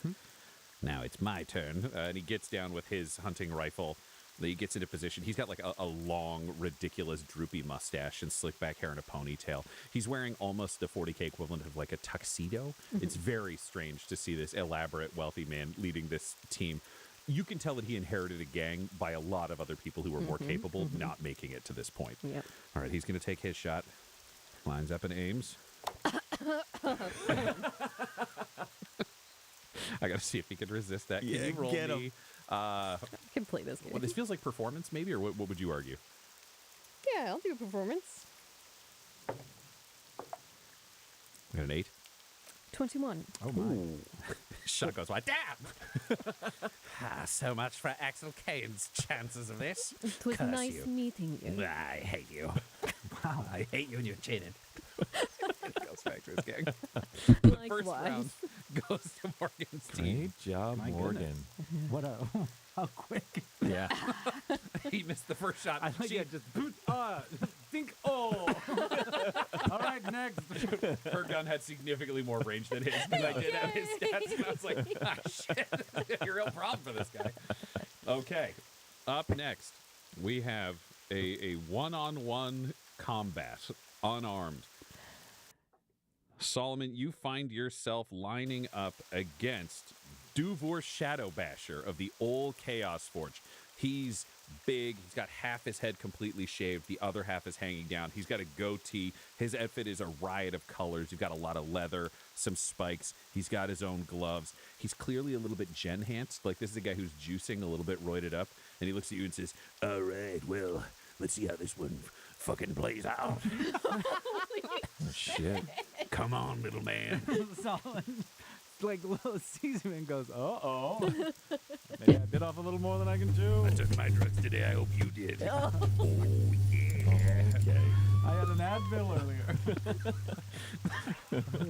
Now it's my turn. And he gets down with his hunting rifle. He gets into position. He's got like a long, ridiculous, droopy mustache and slick back hair and a ponytail. He's wearing almost the 40K equivalent of like a tuxedo. It's very strange to see this elaborate, wealthy man leading this team. You can tell that he inherited a gang by a lot of other people who were more capable, not making it to this point. Yep. All right, he's going to take his shot. Lines up and aims. I got to see if he can resist that. Can you roll get me? I can play this game. Well, this feels like performance, maybe, or what would you argue? Yeah, I'll do a performance. I got an 8. 21. Oh my. Shot goes wide. Damn! So much for Axel Kane's chances of this. It was Curse nice you. meeting you. I hate you. Wow. I hate you and you're cheated. Goes back to his gang. The first Likewise. round goes to Morgan's team. Great job, My Morgan. goodness. What a how quick. Yeah. He missed the first shot. I like it just think all right, next. Her gun had significantly more range than his because I did have his stats, and I was like, shit, you're a real problem for this guy. Okay, up next, we have a one-on-one combat, unarmed. Solomon, you find yourself lining up against Duvor Shadowbasher of the old Chaos Forge. He's big. He's got half his head completely shaved. The other half is hanging down. He's got a goatee. His outfit is a riot of colors. You've got a lot of leather, some spikes. He's got his own gloves. He's clearly a little bit gen-hanced. Like, this is a guy who's juicing, a little bit roided up. And he looks at you and says, all right, well, let's see how this one fucking plays out. Oh, shit. Come on, little man. Solomon, like, sees him and goes, uh-oh. Maybe I bit off a little more than I can chew. I took my drugs today. I hope you did. Oh. Oh, yeah. Okay. I had an Advil earlier.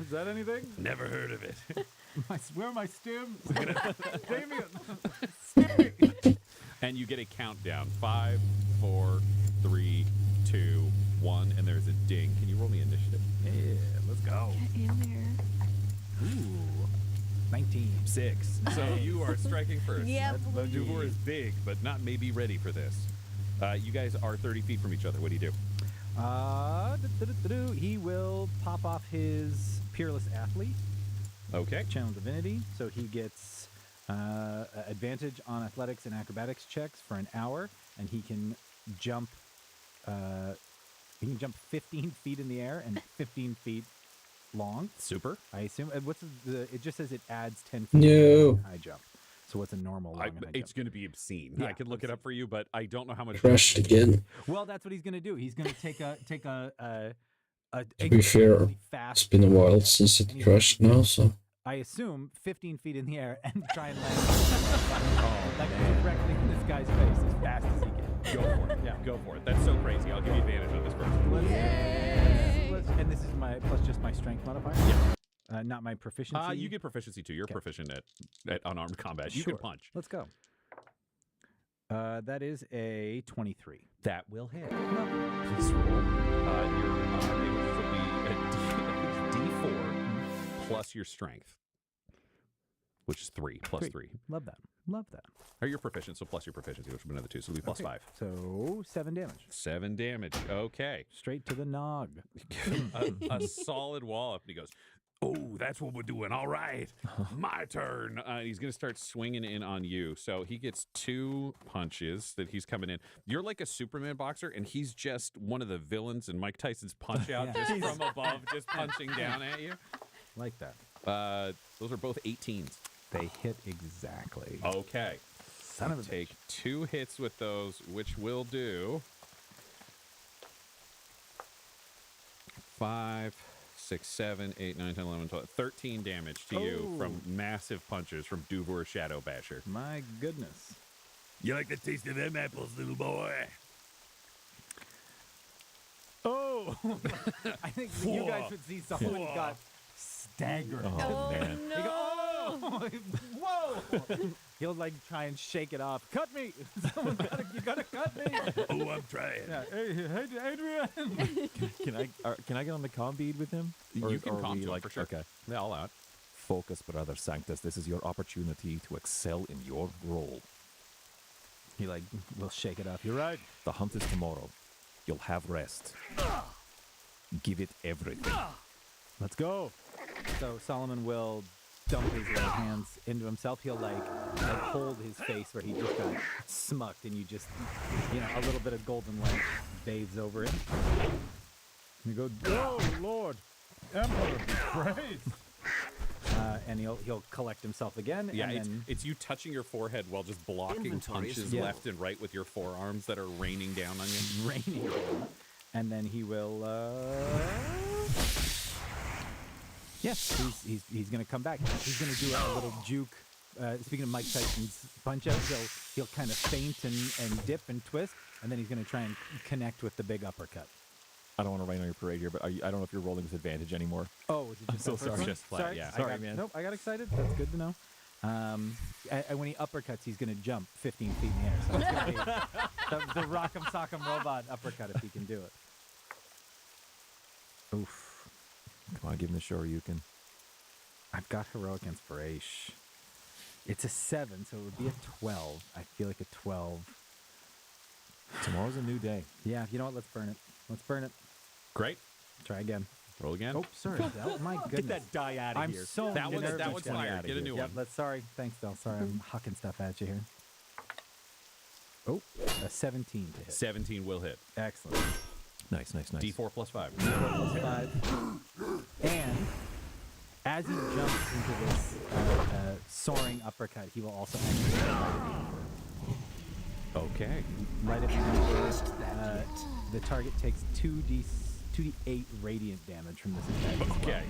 Is that anything? Never heard of it. Where are my stims? Damien, stim. And you get a countdown. 5, 4, 3, 2, 1, and there's a ding. Can you roll me initiative? Yeah, let's go. Get in there. Ooh, 19. 6. So you are striking first. Yeah, Duvor is big, but not maybe ready for this. You guys are 30 feet from each other. What do you do? He will pop off his Peerless Athlete, Okay. Channel Divinity, so he gets advantage on athletics and acrobatics checks for an hour, and he can jump. He can jump 15 feet in the air and 15 feet long. Super. I assume. What's the? It just says it adds 10 feet No. to high jump. So what's a normal long and high It's jump? going to be obscene. Yeah, I could look it up for you, but I don't know how much. Crashed again. Well, that's what he's going to do. He's going to take a To be fair, incredibly it's fast. been a while since it crashed now, so. I assume 15 feet in the air and try and land like directly in this guy's face as fast as he can. Go for it. Yeah. Go for it. That's so crazy. I'll give you advantage on this first. And this is my plus just my strength modifier. Yeah. Not my proficiency. You get proficiency too. You're Okay. proficient at unarmed combat. You Sure. can punch. Let's go. That is a 23. That will hit. Please roll. It will be a D4 plus your strength, which is 3 plus Sweet. 3. Love that. Love that. Or you're proficient, so plus your proficiency, which would be another 2, so it'll be plus 5. So 7 damage. 7 damage. Okay. Straight to the nog. a solid wallop. And he goes, oh, that's what we're doing. All right. My turn. He's going to start swinging in on you. So he gets 2 punches that he's coming in. You're like a Superman boxer, and he's just one of the villains in Mike Tyson's Punch-Out, Yeah. just from above, just punching down at you. Like that. Those are both 18s. They hit exactly. Okay. Son of a Take 2 hits with those, which will do 5, 6, 7, 8, 9, 10, 11, 12, 13 damage to you from massive punches from Duvor Shadowbasher. My goodness. You like the taste of them apples, little boy? Oh! I think you guys would see someone got staggered. Oh, man. They go, oh! Whoa! He'll like try and shake it off. Cut me! You gotta cut me! Oh, I'm trying. Yeah. Hey, Adrian! Can I get on the comm bead with him? You can Or calm we, to him for sure. Okay. Yeah, all out. Focus, brother Sanctus. This is your opportunity to excel in your role. He like will shake it off. You're right. The hunt is tomorrow. You'll have rest. Give it everything. Let's go. So Solomon will dump his right hands into himself. He'll like hold his face where he just got smucked, and you just, a little bit of golden light bathes over it. You go, oh Lord, Emperor, praise. And he'll collect himself again. Yeah, and it's you touching your forehead while just blocking Inventory is punches full. left and right with your forearms that are raining down on you. raining. And then he will Yes, he's going to come back. He's going to do a little juke. Speaking of Mike Tyson's punch out, he'll kind of feint and dip and twist, and then he's going to try and connect with the big uppercut. I don't want to rain on your parade here, but I don't know if you're rolling with advantage anymore. Oh, is it just so that first sorry. one? Just flat, yeah. Sorry, man. Nope, I got excited. That's good to know. When he uppercuts, he's going to jump 15 feet in the air. So it's gonna be the Rock'em Sock'em Robot uppercut if he can do it. Oof. Come on, give him the Shoryuken. I've got Heroic Inspiration. It's a 7, so it would be a 12. I feel like a 12. Tomorrow's a new day. Yeah, you know what? Let's burn it. Let's burn it. Great. Try again. Roll again. Oh, sorry, Del. My goodness. Get that die out of I'm here. so That one's nervous. fired. Get a new one. Yep, sorry. Thanks, Del. Sorry, I'm hucking stuff at you here. Oh, a 17 to hit. 17 will hit. Excellent. Nice. D4 plus 5. 5. And as he jumps into this soaring uppercut, he will also Okay. right at the the target takes 2d8 radiant damage from this attack. Okay.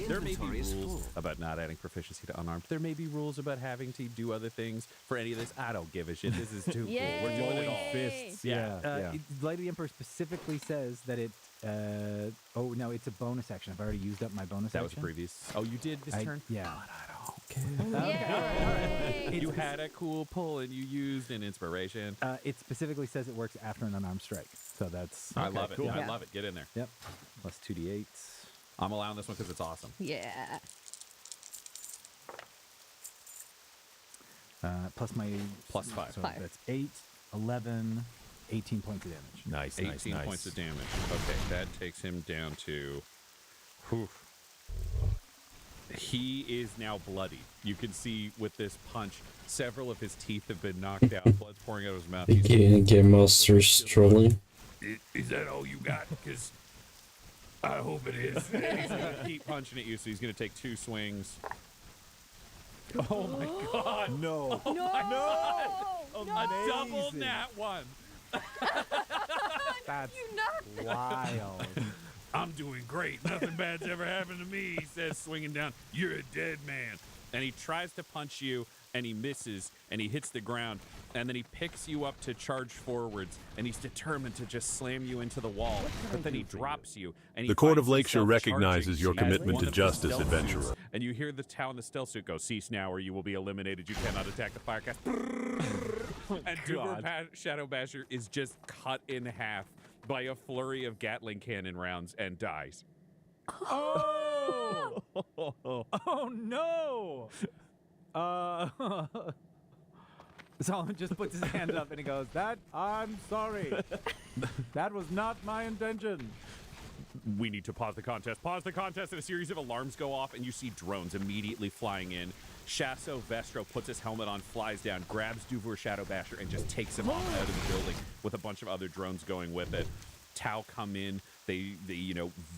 There may be Inventory is rules full. about not adding proficiency to unarmed. There may be rules about having to do other things for any of this. I don't give a shit. This is too cool. We're doing it all. Fists. Yeah. Light of the Emperor specifically says that it. Oh no, it's a bonus action. I've already used up my bonus That was action. previous. Oh, you did this turn? Yeah. You had a cool pull and you used an inspiration. It specifically says it works after an unarmed strike. So that's. I love it. Cool. I love it. Get in there. Yep. Plus 2d8. I'm allowing this one because it's awesome. Yeah. Plus my. Plus 5. So 5. that's 8, 11, 18 points of damage. Nice. 18 points of damage. Okay, that takes him down to. Whew. He is now bloody. You can see with this punch, several of his teeth have been knocked out. Blood's pouring out of his mouth. The Game Master's trolling. Is that all you got? Because I hope it is. He's going to keep punching at you, so he's going to take 2 swings. Oh my god! No. No! A double nat 1. That's You knocked wild. I'm doing great. Nothing bad's ever happened to me, he says, swinging down. You're a dead man. And he tries to punch you, and he misses, and he hits the ground, and then he picks you up to charge forwards, and he's determined to just slam you into the wall. But then he drops you, and he The Court finds of Lakeshore himself recognizes charging your as commitment one to of the justice, stealth adventurer. suits, and you hear the Tau in the stealth suit go, cease now, or you will be eliminated. You cannot attack the firecast. And Duber Shadow Basher is just cut in half by a flurry of Gatling cannon rounds and dies. Oh! Oh no! Solomon just puts his hand up and he goes, I'm sorry. That was not my intention. We need to pause the contest. Pause the contest, and a series of alarms go off, and you see drones immediately flying in. Shasso Vestro puts his helmet on, flies down, grabs Duvor Shadow Basher, and just takes him off out of the building with a bunch of other drones going with it. Tau come in, they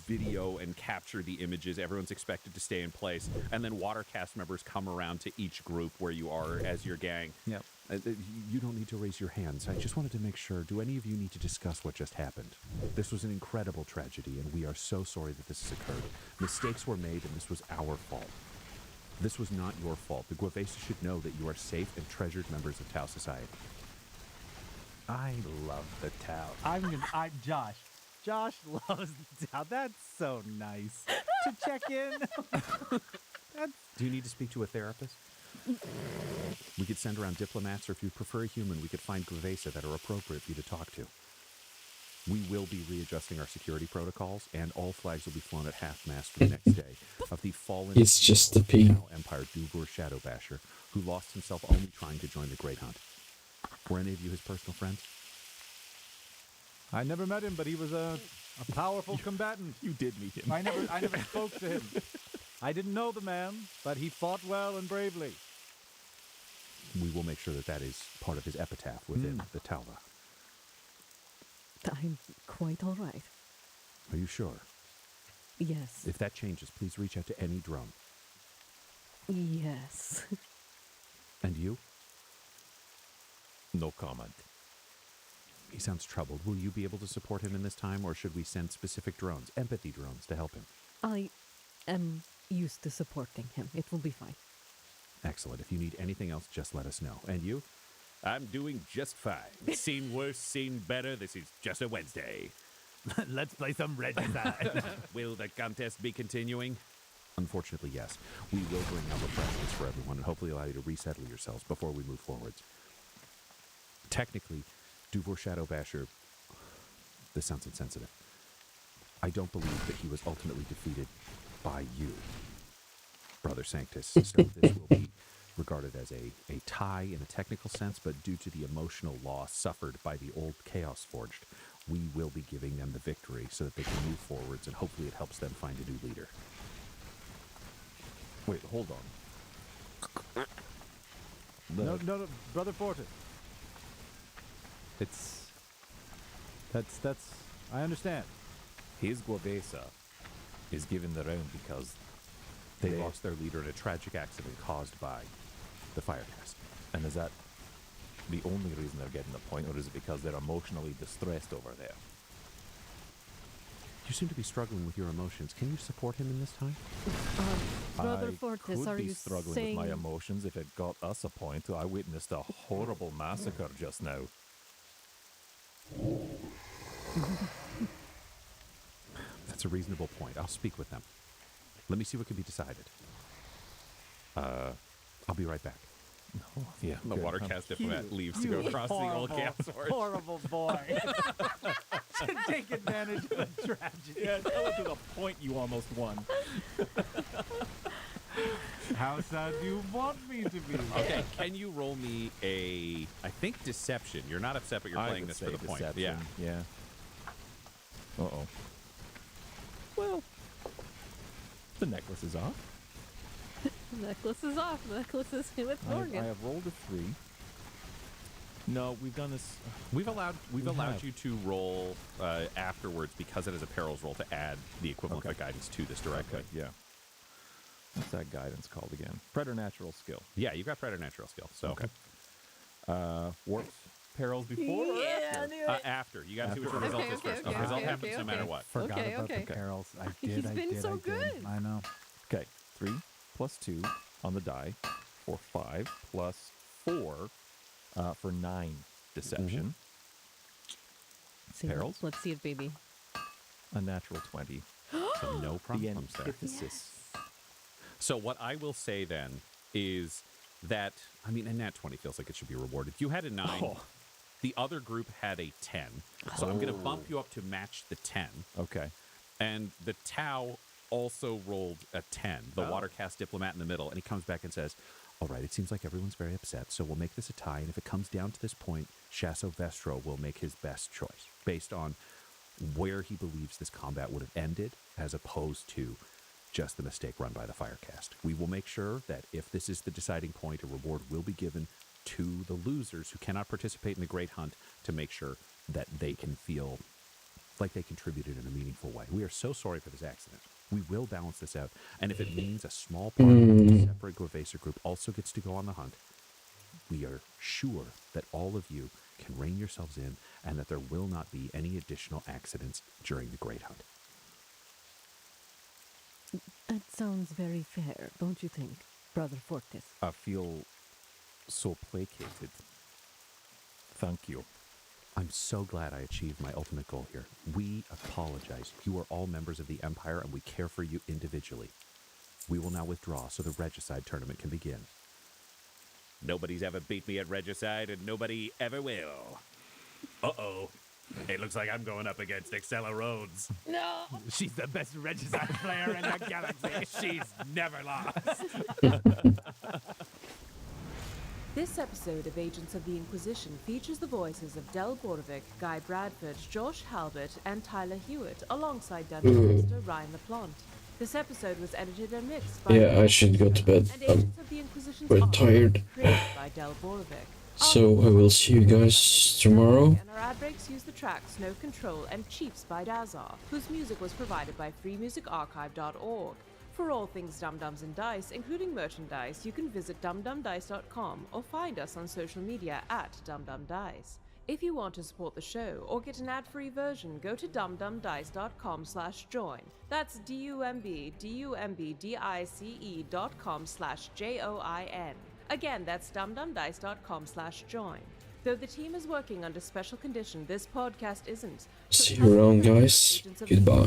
video and capture the images. Everyone's expected to stay in place. And then water cast members come around to each group where you are as your gang. Yep. You don't need to raise your hands. I just wanted to make sure, do any of you need to discuss what just happened? This was an incredible tragedy, and we are so sorry that this has occurred. Mistakes were made, and this was our fault. This was not your fault. The Guavesa should know that you are safe and treasured members of Tau Society. I love the Tau. Josh. Josh loves the Tau. That's so nice to check in. Do you need to speak to a therapist? We could send around diplomats, or if you prefer a human, we could find Guavesa that are appropriate for you to talk to. We will be readjusting our security protocols, and all flags will be flown at half-mast for the next day of the fallen It's just the P. Empire Duvor Shadow Basher, who lost himself only trying to join the Great Hunt. Were any of you his personal friends? I never met him, but he was a powerful combatant. You did meet him. I never spoke to him. I didn't know the man, but he fought well and bravely. We will make sure that that is part of his epitaph within the Talva. I'm quite all right. Are you sure? Yes. If that changes, please reach out to any drone. Yes. And you? No comment. He sounds troubled. Will you be able to support him in this time, or should we send specific drones, empathy drones, to help him? I am used to supporting him. It will be fine. Excellent. If you need anything else, just let us know. And you? I'm doing just fine. Seen worse, seen better. This is just a Wednesday. Let's play some Regicide. Will the contest be continuing? Unfortunately, yes. We will bring out refreshments for everyone and hopefully allow you to resettle yourselves before we move forwards. Technically, Duvor Shadow Basher, this sounds insensitive. I don't believe that he was ultimately defeated by you, Brother Sanctus. So this will be regarded as a tie in a technical sense, but due to the emotional loss suffered by the old Chaos Forged, we will be giving them the victory so that they can move forwards, and hopefully it helps them find a new leader. Wait, hold on. No, Brother Fortis. That's. I understand. His Guavesa is given the round because They lost their leader in a tragic accident caused by the Firecast. And is that the only reason they're getting the point, or is it because they're emotionally distressed over there? You seem to be struggling with your emotions. Can you support him in this time? Brother I Fortis, could are be you struggling saying... with my emotions if it got us a point. I witnessed a horrible massacre just now. That's a reasonable point. I'll speak with them. Let me see what can be decided. I'll be right back. Oh, yeah. The good. Watercast diplomat leaves to go across the old Chaos Forge. Horrible boy. To take advantage of a tragedy. Yeah, tell it to the point you almost won. How sad do you want me to be? Okay, can you roll me a, I think, deception? You're not upset, but you're playing this for the point. Yeah. Yeah. Uh-oh. Well, the necklace is off. The necklace is off. The necklace is with Morgan. I have rolled a 3. No, we've done this. We've allowed have. you to roll afterwards because it is a perils roll to add the equivalent of guidance to this directly. Okay, yeah. What's that guidance called again? Preternatural skill. Yeah, you got preternatural skill. So Okay. Warps perils before or Yeah, after? after. You got to see what your result is first. okay, result okay, happens no matter what. Forgot Okay, about okay. the perils. I He's did. I been did. so I did. good. I know. Okay, 3 plus 2 on the die for 5 plus 4 for 9 deception. See, Perils? Let's see it, baby. A natural 20. So no The problems there. antithesis. So what I will say then is that, I mean, a nat 20 feels like it should be rewarded. You had a 9. Oh. The other group had a 10. So I'm going to bump you up to match the 10. Okay. And the Tau also rolled a 10, the Watercast diplomat in the middle. And he comes back and says, all right, it seems like everyone's very upset, so we'll make this a tie. And if it comes down to this point, Shasso Vestro will make his best choice based on where he believes this combat would have ended as opposed to just the mistake run by the Firecast. We will make sure that if this is the deciding point, a reward will be given to the losers who cannot participate in the Great Hunt to make sure that they can feel like they contributed in a meaningful way. We are so sorry for this accident. We will balance this out. And if it means a small part of the separate Guavesa group also gets to go on the hunt, we are sure that all of you can rein yourselves in and that there will not be any additional accidents during the Great Hunt. That sounds very fair, don't you think, Brother Fortis? I feel so placated. Thank you. I'm so glad I achieved my ultimate goal here. We apologize. You are all members of the Empire, and we care for you individually. We will now withdraw so the Regicide tournament can begin. Nobody's ever beat me at Regicide, and nobody ever will. Uh-oh. It looks like I'm going up against Excella Rhodes. No! She's the best Regicide player in the galaxy. She's never lost. This episode of Agents of the Inquisition features the voices of Del Borovic, Guy Bradford, Josh Halbert, and Tyler Hewitt, alongside Dungeon Master Ryan LaPlante. This episode was edited and mixed by Yeah, I should go to bed. and Agents of the Inquisition's Very art tired. created by Del Borovic. So I will see you guys tomorrow. And our ad breaks use the tracks No Control and Chiefs by Dazar, whose music was provided by freemusicarchive.org. For all things Dum Dums and Dice, including merchandise, you can visit dumdumdice.com or find us on social media at dumdumdice. If you want to support the show or get an ad-free version, go to dumdumdice.com/join. That's DUMBDUMBDICE.com/JOIN. Again, that's dumdumdice.com/join. Though the team is working under special condition, this podcast isn't. So See you around, guys. Goodbye.